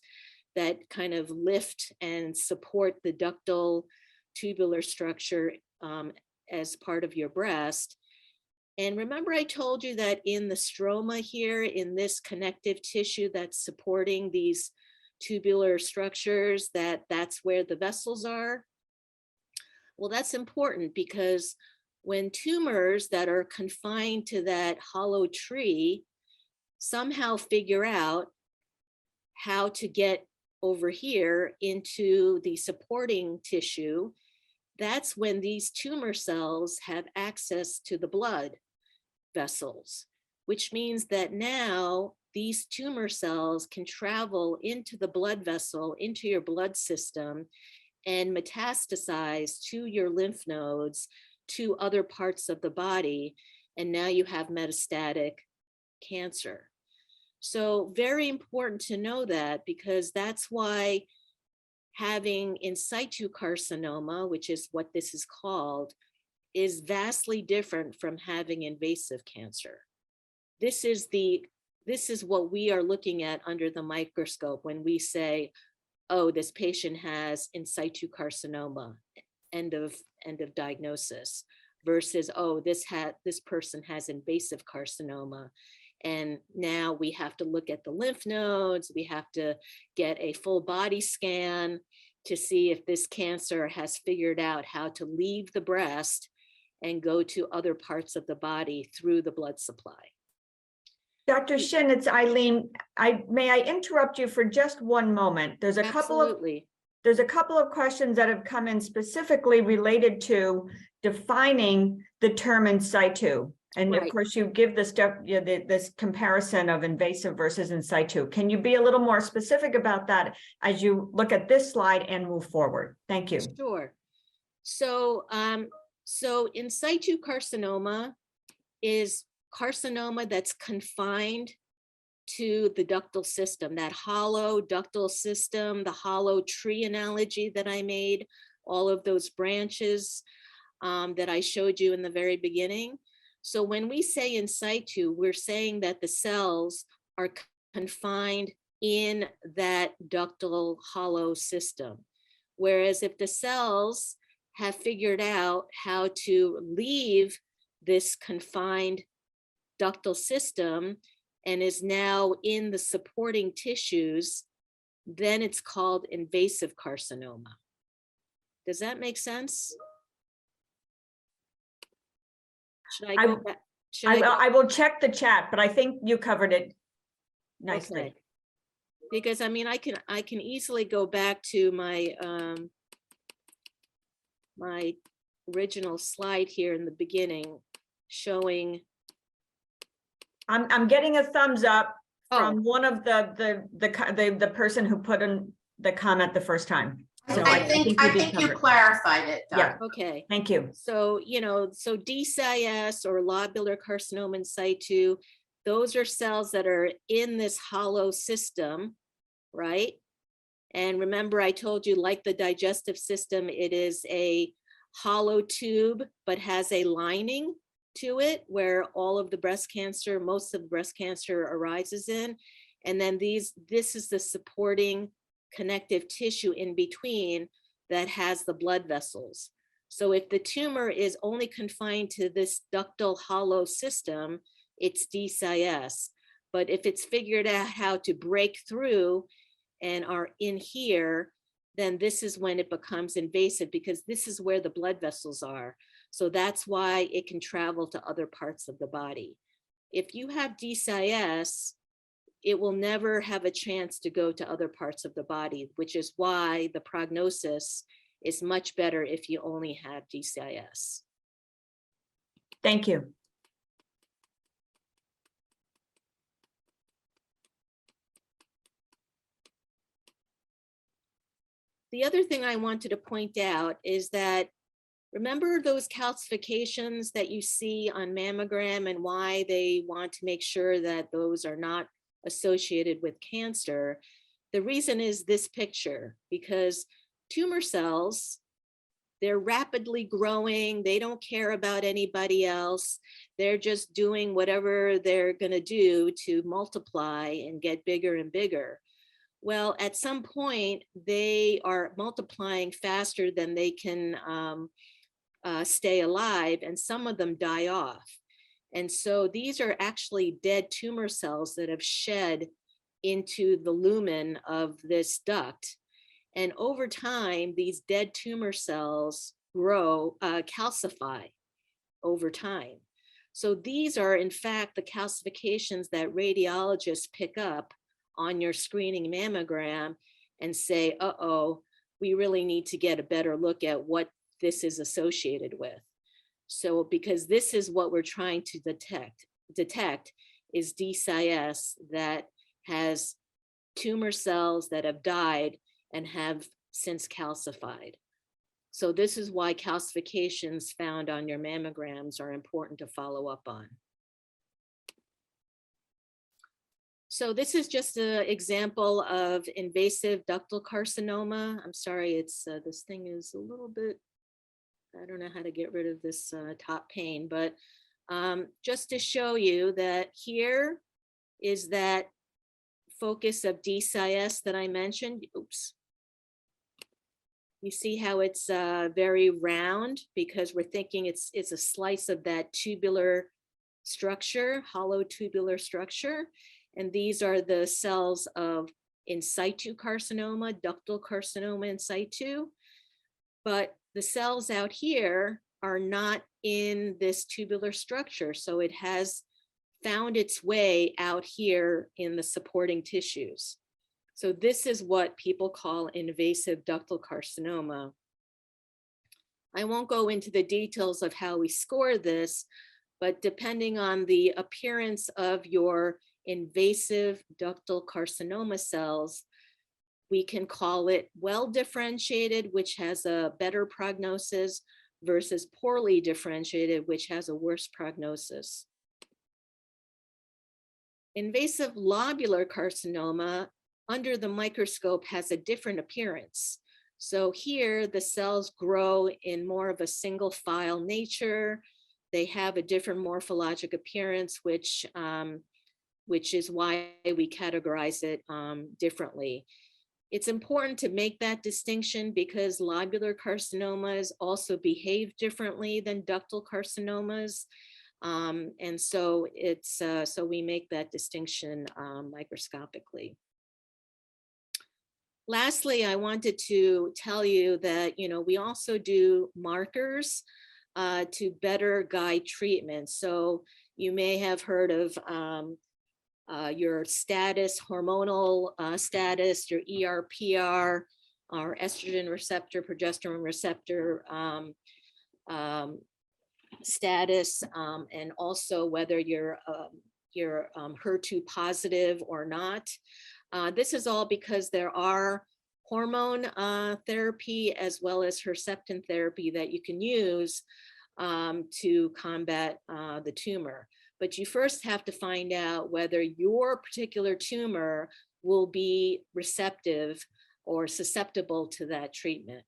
that kind of lift and support the ductal tubular structure as part of your breast. And remember I told you that in the stroma here, in this connective tissue that's supporting these tubular structures, that's where the vessels are? Well, that's important because when tumors that are confined to that hollow tree somehow figure out how to get over here into the supporting tissue, that's when these tumor cells have access to the blood vessels, which means that now these tumor cells can travel into the blood vessel, into your blood system, and metastasize to your lymph nodes, to other parts of the body. And now you have metastatic cancer. So very important to know that, because that's why having in situ carcinoma, which is what this is called, is vastly different from having invasive cancer. This is what we are looking at under the microscope when we say, oh, this patient has in situ carcinoma, end of diagnosis, versus, oh, this person has invasive carcinoma. And now we have to look at the lymph nodes, we have to get a full body scan to see if this cancer has figured out how to leave the breast and go to other parts of the body through the blood supply. Dr. Shin, it's Eileen. May I interrupt you for just one moment? There's a couple of Absolutely. there's a couple of questions that have come in specifically related to defining the term in situ. And of Right. course, you give this stuff, this comparison of invasive versus in situ. Can you be a little more specific about that as you look at this slide and move forward? Thank you. Sure. So, so in situ carcinoma is carcinoma that's confined to the ductal system, that hollow ductal system, the hollow tree analogy that I made, all of those branches that I showed you in the very beginning. So when we say in situ, we're saying that the cells are confined in that ductal hollow system. Whereas if the cells have figured out how to leave this confined ductal system and is now in the supporting tissues, then it's called invasive carcinoma. Does that make sense? Should I go back? Should I go? I will check the chat, but I think you covered it nicely. Okay. Because I mean, I can easily go back to my my original slide here in the beginning showing. I'm getting a thumbs up Oh. from one of the person who put in the comment the first time. So I think we did you cover it. clarified it, Doug. Yeah. Okay. Thank you. So, you know, so DCIS or lobular carcinoma in situ, those are cells that are in this hollow system, right? And remember, I told you, like the digestive system, it is a hollow tube, but has a lining to it where all of the breast cancer, most of the breast cancer arises in. And then this is the supporting connective tissue in between that has the blood vessels. So if the tumor is only confined to this ductal hollow system, it's DCIS. But if it's figured out how to break through and are in here, then this is when it becomes invasive, because this is where the blood vessels are. So that's why it can travel to other parts of the body. If you have DCIS, it will never have a chance to go to other parts of the body, which is why the prognosis is much better if you only have DCIS. Thank you. The other thing I wanted to point out is that, remember those calcifications that you see on mammogram and why they want to make sure that those are not associated with cancer? The reason is this picture, because tumor cells, they're rapidly growing. They don't care about anybody else. They're just doing whatever they're going to do to multiply and get bigger and bigger. Well, at some point, they are multiplying faster than they can stay alive, and some of them die off. And so these are actually dead tumor cells that have shed into the lumen of this duct. And over time, these dead tumor cells grow, calcify over time. So these are, in fact, the calcifications that radiologists pick up on your screening mammogram and say, uh-oh, we really need to get a better look at what this is associated with. So because this is what we're trying to detect is DCIS that has tumor cells that have died and have since calcified. So this is why calcifications found on your mammograms are important to follow up on. So this is just an example of invasive ductal carcinoma. I'm sorry, it's this thing is a little bit, I don't know how to get rid of this top pane, but just to show you that here is that focus of DCIS that I mentioned. Oops. You see how it's very round because we're thinking it's a slice of that tubular structure, hollow tubular structure. And these are the cells of in situ carcinoma, ductal carcinoma in situ. But the cells out here are not in this tubular structure. So it has found its way out here in the supporting tissues. So this is what people call invasive ductal carcinoma. I won't go into the details of how we score this, but depending on the appearance of your invasive ductal carcinoma cells, we can call it well differentiated, which has a better prognosis, versus poorly differentiated, which has a worse prognosis. Invasive lobular carcinoma under the microscope has a different appearance. So here the cells grow in more of a single file nature. They have a different morphologic appearance, which is why we categorize it differently. It's important to make that distinction because lobular carcinomas also behave differently than ductal carcinomas. And so so we make that distinction microscopically. Lastly, I wanted to tell you that, we also do markers to better guide treatment. So you may have heard of your status, hormonal status, your ER/PR, or estrogen receptor, progesterone receptor status, and also whether you're HER2 positive or not. This is all because there are hormone therapy as well as Herceptin therapy that you can use to combat the tumor. But you first have to find out whether your particular tumor will be receptive or susceptible to that treatment.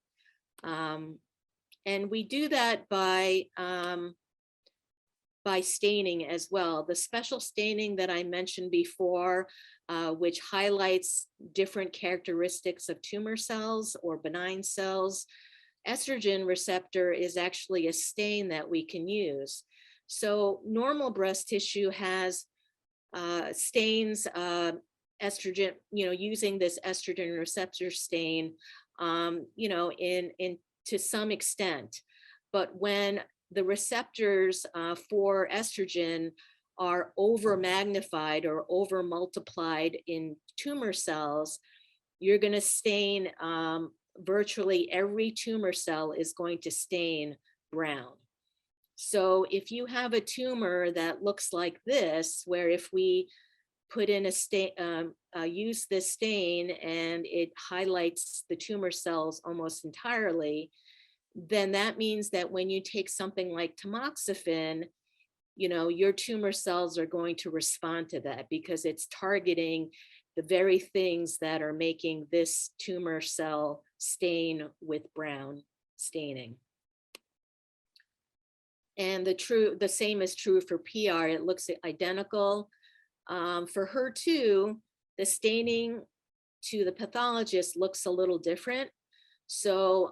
And we do that by staining as well. The special staining that I mentioned before, which highlights different characteristics of tumor cells or benign cells. Estrogen receptor is actually a stain that we can use. So normal breast tissue has stains, estrogen, using this estrogen receptor stain, to some extent. But when the receptors for estrogen are over magnified or over multiplied in tumor cells, you're going to stain, virtually every tumor cell is going to stain brown. So if you have a tumor that looks like this, where if we put in a stain, use this stain and it highlights the tumor cells almost entirely, then that means that when you take something like tamoxifen, your tumor cells are going to respond to that because it's targeting the very things that are making this tumor cell stain with brown staining. And the same is true for PR. It looks identical. For HER2, the staining to the pathologist looks a little different. So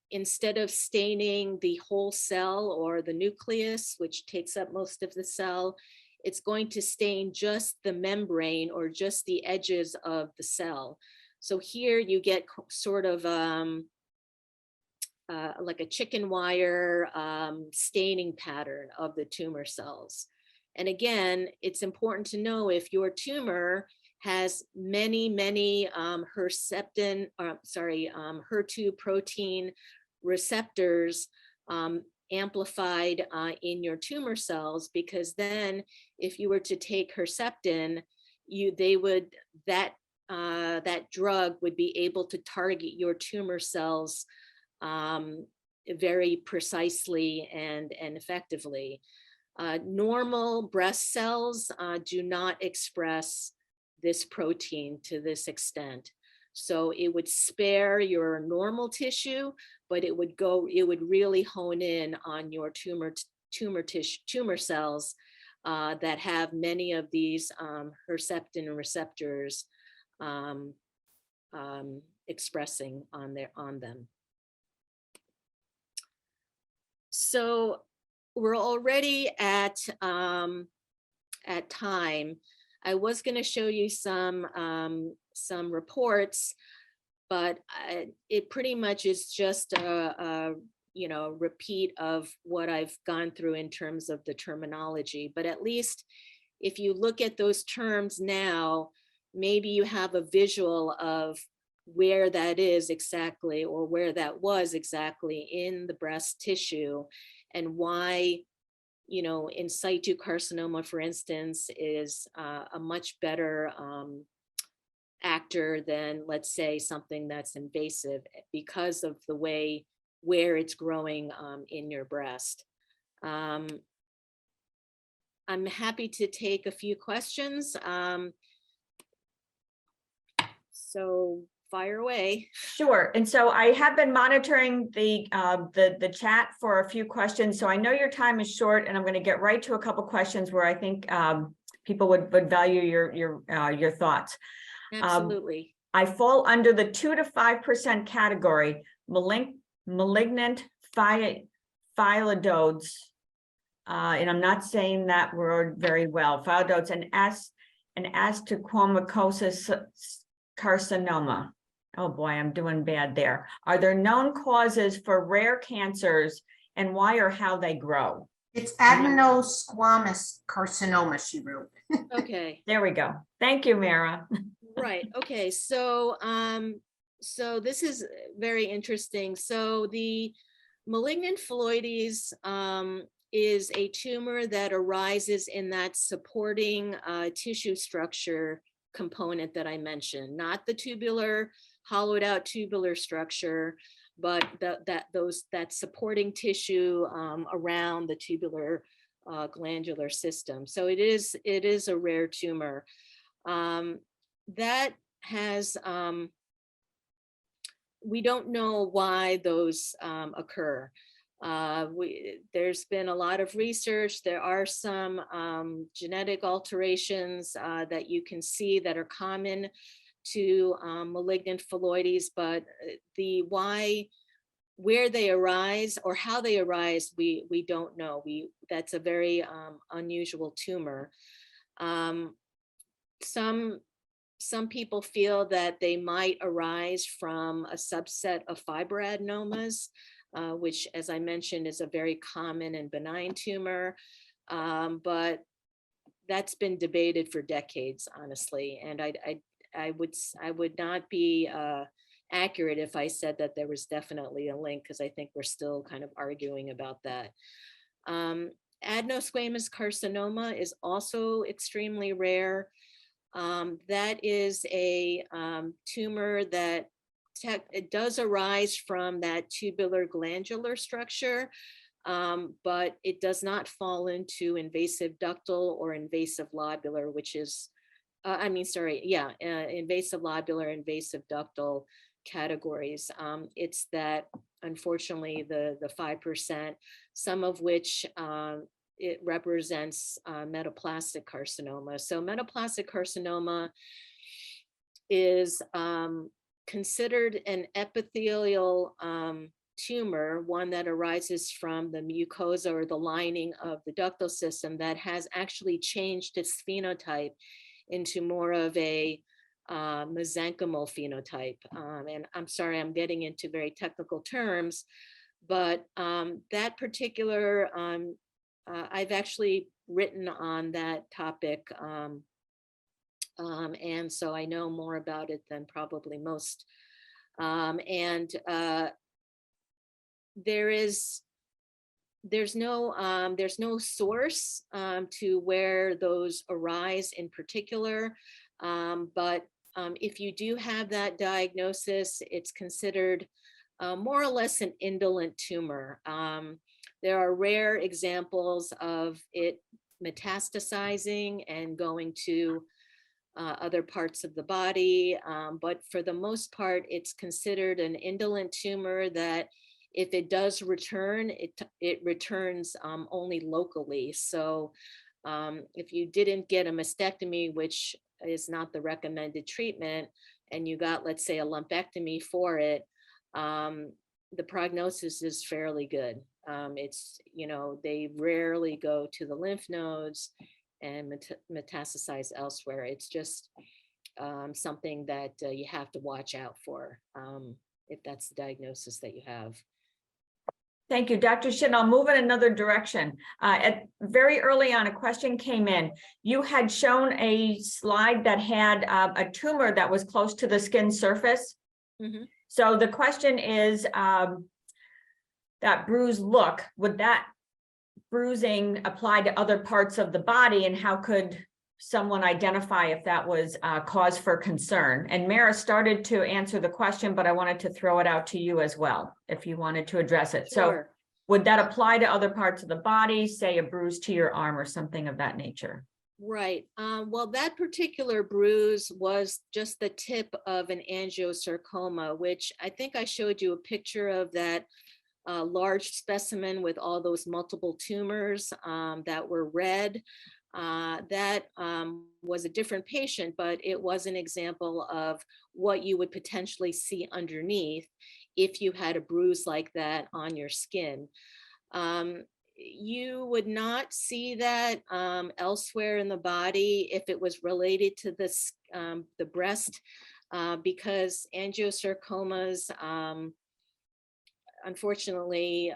instead of staining the whole cell or the nucleus, which takes up most of the cell, it's going to stain just the membrane or just the edges of the cell. So here you get sort of like a chicken wire staining pattern of the tumor cells. And again, it's important to know if your tumor has many HER2 protein receptors amplified in your tumor cells, because then if you were to take Herceptin, that drug would be able to target your tumor cells very precisely and effectively. Normal breast cells do not express this protein to this extent. So it would spare your normal tissue, but it would really hone in on your tumor cells that have many of these Herceptin receptors expressing on them. So we're already at time. I was going to show you some reports, but it pretty much is just a repeat of what I've gone through in terms of the terminology. But at least if you look at those terms now, maybe you have a visual of where that is exactly, or where that was exactly in the breast tissue, and why, you know, in situ carcinoma, for instance, is a much better actor than, let's say, something that's invasive, because of the way where it's growing in your breast. I'm happy to take a few questions. So fire away. Sure. And so I have been monitoring the chat for a few questions. So I know your time is short, and I'm going to get right to a couple questions where I think people would value your thoughts. Absolutely. I fall under the 2 to 5% category, malignant phyllododes, and I'm not saying that word very well, phyllododes and astrocormicosis carcinoma. Oh boy, I'm doing bad there. Are there known causes for rare cancers, and why or how they grow? It's adenosquamous carcinoma, she wrote. Okay. There we go. Thank you, Mara. Right. Okay. So, so this is very interesting. So the malignant phyllodes is a tumor that arises in that supporting tissue structure component that I mentioned, not the tubular, hollowed out tubular structure, but that supporting tissue around the tubular glandular system. So it is a rare tumor. That has, we don't know why those occur. There's been a lot of research. There are some genetic alterations that you can see that are common to malignant phyllodes, but the why, where they arise or how they arise, we don't know. That's a very unusual tumor. Some people feel that they might arise from a subset of fibroadenomas, which, as I mentioned, is a very common and benign tumor, but that's been debated for decades, honestly. And I would not be accurate if I said that there was definitely a link, because I think we're still kind of arguing about that. Adenosquamous carcinoma is also extremely rare. That is a tumor that it does arise from that tubular glandular structure, but it does not fall into invasive ductal or invasive lobular, which is, invasive lobular, invasive ductal categories. It's that, unfortunately, the 5%, some of which it represents metaplastic carcinoma. So metaplastic carcinoma is considered an epithelial tumor, one that arises from the mucosa or the lining of the ductal system that has actually changed its phenotype into more of a mesenchymal phenotype. And I'm sorry, I'm getting into very technical terms, but that particular, I've actually written on that topic, and so I know more about it than probably most. There's no source to where those arise in particular, but if you do have that diagnosis, it's considered more or less an indolent tumor. There are rare examples of it metastasizing and going to other parts of the body, but for the most part, it's considered an indolent tumor that if it does return, it returns only locally. So if you didn't get a mastectomy, which is not the recommended treatment, and you got, let's say, a lumpectomy for it, the prognosis is fairly good. It's, they rarely go to the lymph nodes and metastasize elsewhere. It's just something that you have to watch out for if that's the diagnosis that you have. Thank you, Dr. Shin. I'll move in another direction. Very early on, a question came in. You had shown a slide that had a tumor that was close to the skin surface. Mm-hmm. So the question is, that bruise look, would that bruising apply to other parts of the body, and how could someone identify if that was cause for concern? And Mara started to answer the question, but I wanted to throw it out to you as well, if you wanted to address it. Sure. So would that apply to other parts of the body, say a bruise to your arm or something of that nature? Right. Well, that particular bruise was just the tip of an angiosarcoma, which I think I showed you a picture of that large specimen with all those multiple tumors that were red. That was a different patient, but it was an example of what you would potentially see underneath if you had a bruise like that on your skin. You would not see that elsewhere in the body if it was related to this, the breast, because angiosarcomas, unfortunately,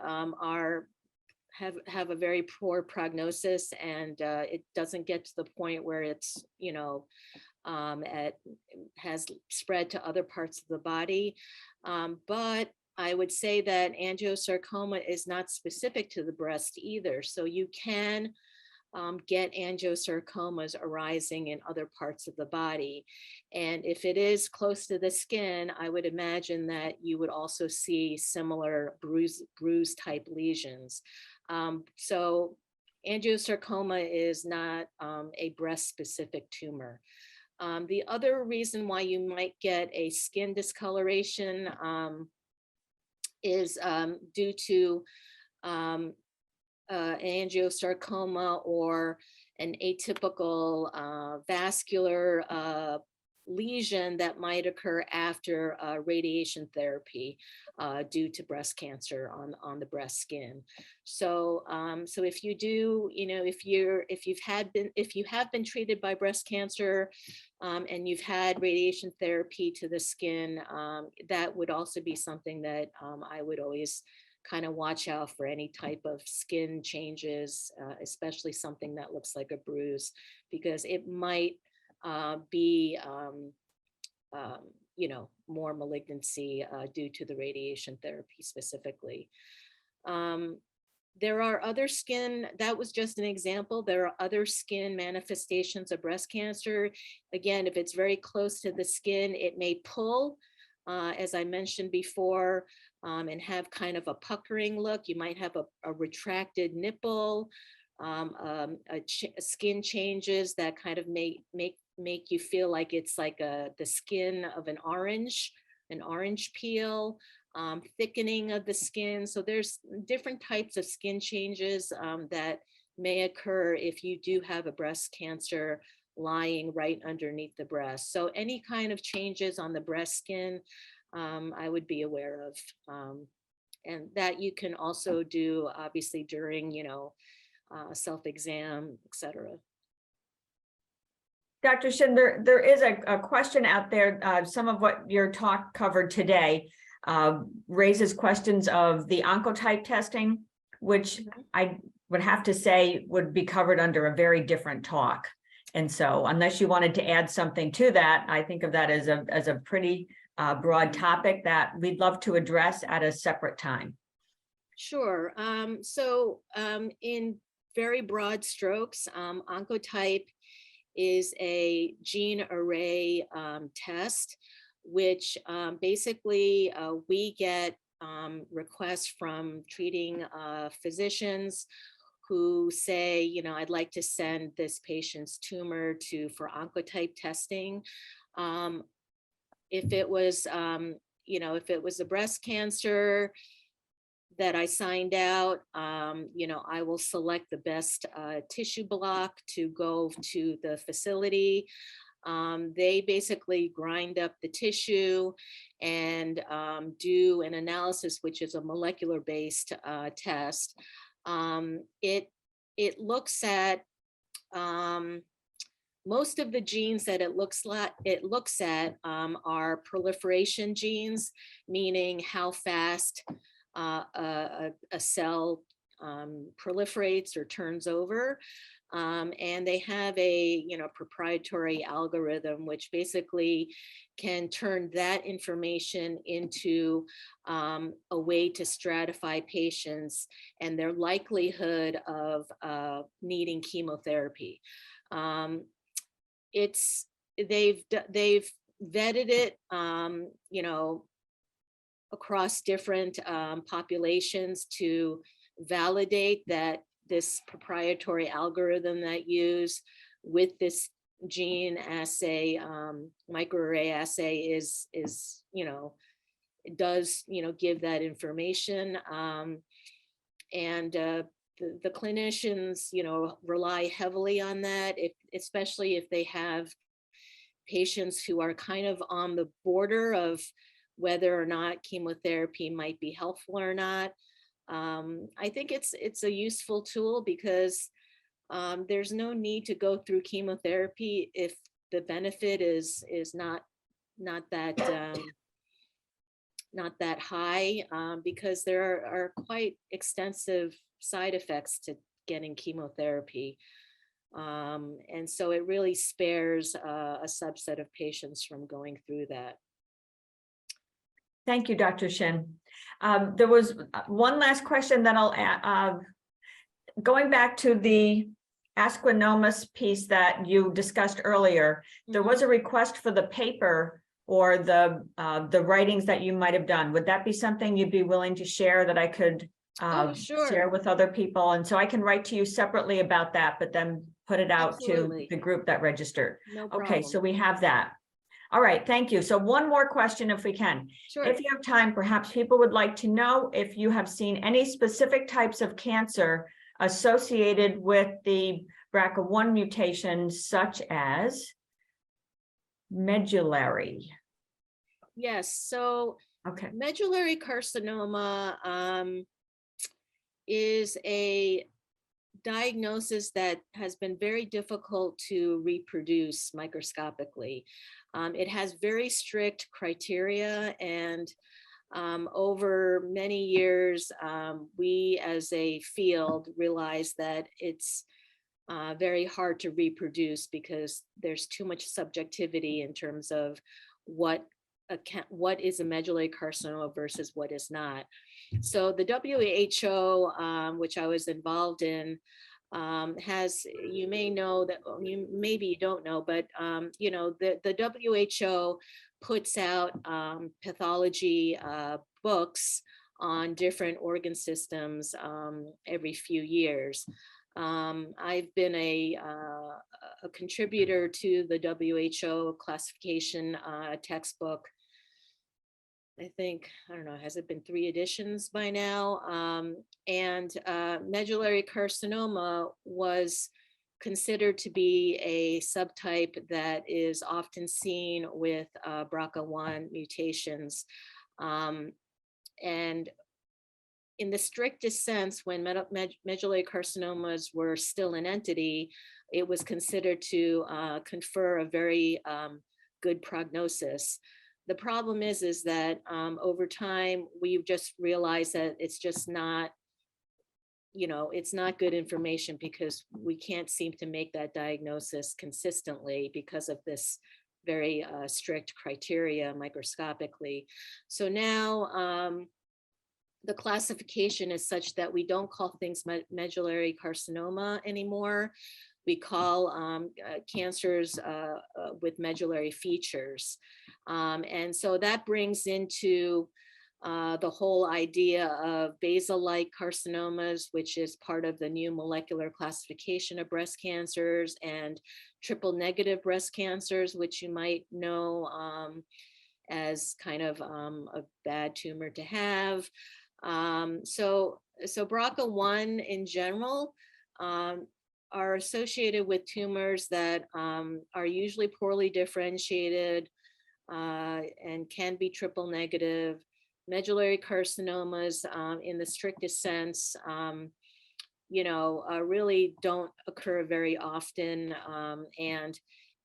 have a very poor prognosis, and it doesn't get to the point where it's, you know, has spread to other parts of the body. But I would say that angiosarcoma is not specific to the breast either. So you can get angiosarcomas arising in other parts of the body. And if it is close to the skin, I would imagine that you would also see similar bruise type lesions. So angiosarcoma is not a breast specific tumor. The other reason why you might get a skin discoloration is due to angiosarcoma or an atypical vascular lesion that might occur after radiation therapy due to breast cancer on the breast skin. So so if you do, you know, if you have been treated by breast cancer and you've had radiation therapy to the skin, that would also be something that I would always kind of watch out for, any type of skin changes, especially something that looks like a bruise, because it might be, you know, more malignancy due to the radiation therapy specifically. There are other skin, that was just an example. There are other skin manifestations of breast cancer. Again, if it's very close to the skin, it may pull, as I mentioned before, and have kind of a puckering look. You might have a retracted nipple, skin changes that kind of make you feel like it's like the skin of an orange peel, thickening of the skin. So there's different types of skin changes that may occur if you do have a breast cancer lying right underneath the breast. So any kind of changes on the breast skin, I would be aware of. And that you can also do obviously during, you know, self-exam, etc. Dr. Shin, there is a question out there. Some of what your talk covered today raises questions of the oncotype testing, which I would have to say would be covered under a very different talk. And so unless you wanted to add something to that, I think of that as a pretty broad topic that we'd love to address at a separate time. Sure. So in very broad strokes, oncotype is a gene array test, which basically we get requests from treating physicians who say, you know, I'd like to send this patient's tumor for oncotype testing. If it was, you know, if it was a breast cancer that I signed out, you know, I will select the best tissue block to go to the facility. They basically grind up the tissue and do an analysis, which is a molecular based test. It looks at most of the genes that it looks at are proliferation genes, meaning how fast a cell proliferates or turns over. And they have a proprietary algorithm which basically can turn that information into a way to stratify patients and their likelihood of needing chemotherapy. They've vetted it, across different populations to validate that this proprietary algorithm that use with this gene assay, microarray assay is it does give that information, and the clinicians rely heavily on that, especially if they have patients who are kind of on the border of whether or not chemotherapy might be helpful or not. I think it's a useful tool because there's no need to go through chemotherapy if the benefit is not that not that high, because there are quite extensive side effects to getting chemotherapy. And so it really spares a subset of patients from going through that. Thank you, Dr. Shin. There was one last question that I'll add. Going back to the asquinomas piece that you discussed earlier, there was a request for the paper or the writings that you might have done. Would that be something you'd be willing to share that I could Sure. share with other people? And so I can write to you separately about that, but then put it out Absolutely. to the group that registered. No problem. Okay, so we have that. All right, thank you. So one more question if we can. Sure. If you have time, perhaps people would like to know if you have seen any specific types of cancer associated with the BRCA1 mutations, such as medullary. Yes, so Okay. medullary carcinoma is a diagnosis that has been very difficult to reproduce microscopically. It has very strict criteria, and over many years, we as a field realized that it's very hard to reproduce because there's too much subjectivity in terms of what is a medullary carcinoma versus what is not. So the WHO, which I was involved in, has, you may know that, maybe you don't know, but the WHO puts out pathology books on different organ systems every few years. I've been a contributor to the WHO classification textbook. I think, I don't know, has it been 3 editions by now? And medullary carcinoma was considered to be a subtype that is often seen with BRCA1 mutations. And in the strictest sense, when medullary carcinomas were still an entity, it was considered to confer a very good prognosis. The problem is that over time, we've just realized that it's just not, it's not good information because we can't seem to make that diagnosis consistently because of this very strict criteria microscopically. So now the classification is such that we don't call things medullary carcinoma anymore. We call cancers with medullary features. And so that brings into the whole idea of basal-like carcinomas, which is part of the new molecular classification of breast cancers, and triple-negative breast cancers, which you might know as kind of a bad tumor to have. So BRCA1 in general are associated with tumors that are usually poorly differentiated and can be triple negative. Medullary carcinomas in the strictest sense, really don't occur very often, and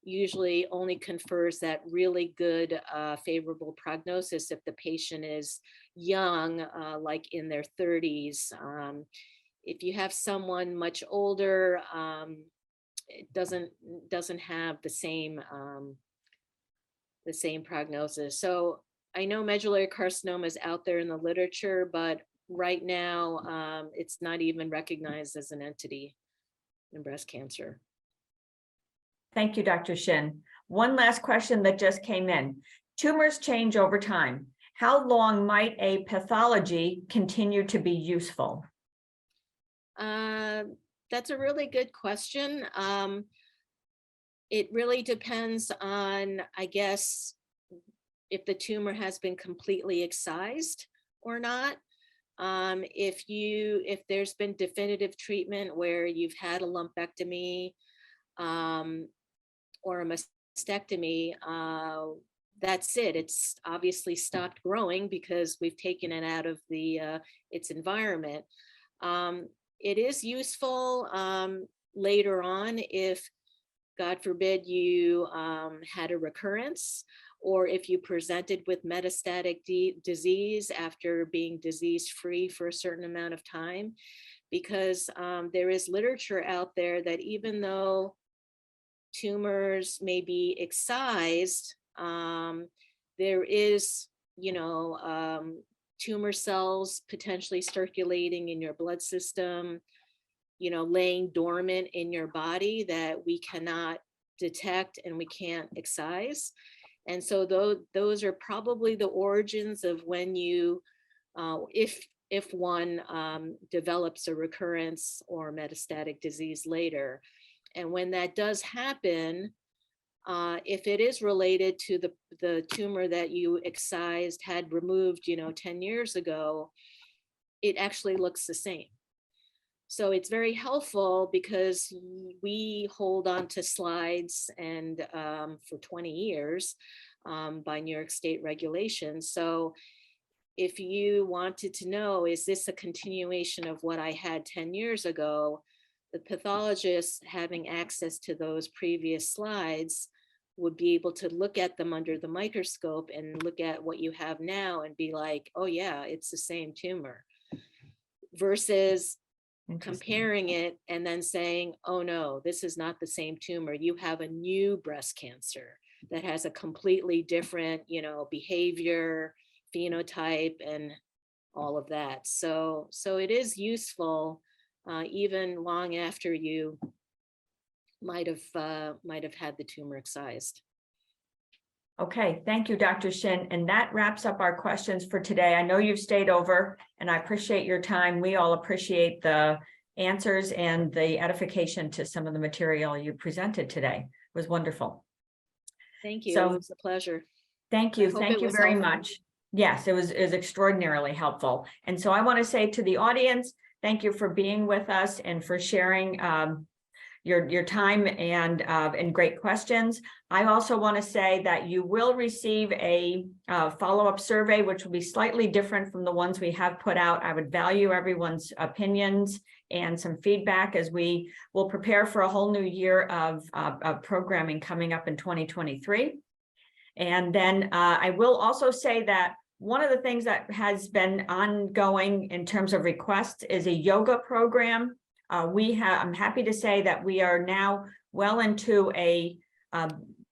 usually only confers that really good favorable prognosis if the patient is young, like in their 30s. If you have someone much older, it doesn't have the same prognosis. So I know medullary carcinoma is out there in the literature, but right now it's not even recognized as an entity in breast cancer. Thank you, Dr. Shin. One last question that just came in. Tumors change over time. How long might a pathology continue to be useful? That's a really good question. It really depends on, I guess, if the tumor has been completely excised or not. If there's been definitive treatment where you've had a lumpectomy or a mastectomy, that's it. It's obviously stopped growing because we've taken it out of its environment. It is useful later on if, God forbid, you had a recurrence, or if you presented with metastatic disease after being disease-free for a certain amount of time, because there is literature out there that even though tumors may be excised, there is, tumor cells potentially circulating in your blood system, laying dormant in your body that we cannot detect and we can't excise. And so those are probably the origins of when you, if one develops a recurrence or metastatic disease later. And when that does happen, if it is related to the tumor that you excised, had removed, 10 years ago, it actually looks the same. So it's very helpful because we hold on to slides and for 20 years by New York State regulations. So if you wanted to know, is this a continuation of what I had 10 years ago, the pathologist having access to those previous slides would be able to look at them under the microscope and look at what you have now and be like, oh yeah, it's the same tumor, versus comparing it and then saying, oh no, this is not the same tumor. You have a new breast cancer that has a completely different, behavior, phenotype, and all of that. So it is useful even long after you might have had the tumor excised. Okay, thank you, Dr. Shin. And that wraps up our questions for today. I know you've stayed over and I appreciate your time. We all appreciate the answers and the edification to some of the material you presented today. It was wonderful. Thank you. So, it was a pleasure. Thank you. Thank you very helpful. much. Yes, it was extraordinarily helpful. And so I want to say to the audience, thank you for being with us and for sharing your time and great questions. I also want to say that you will receive a follow-up survey, which will be slightly different from the ones we have put out. I would value everyone's opinions and some feedback as we will prepare for a whole new year of programming coming up in 2023. And then I will also say that one of the things that has been ongoing in terms of requests is a yoga program. I'm happy to say that we are now well into a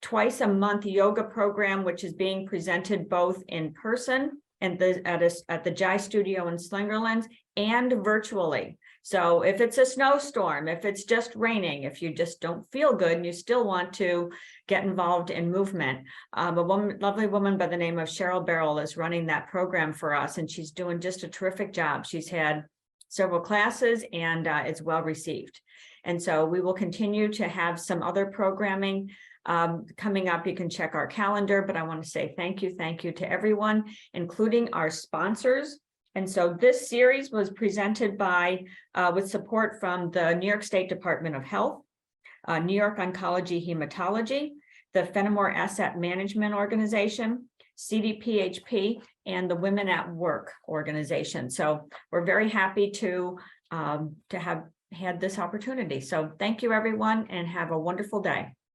twice a month yoga program, which is being presented both in person and at the Jai Studio in Slingerlands and virtually. So if it's a snowstorm, if it's just raining, if you just don't feel good and you still want to get involved in movement, lovely woman by the name of Cheryl Barrel is running that program for us, and she's doing just a terrific job. She's had several classes and it's well received. And so we will continue to have some other programming coming up. You can check our calendar, but I want to say thank you to everyone, including our sponsors. And so this series was presented by, with support from the New York State Department of Health, New York Oncology Hematology, the Fenimore Asset Management Organization, CDPHP, and the Women at Work organization. So we're very happy to have had this opportunity. So thank you, everyone, and have a wonderful day.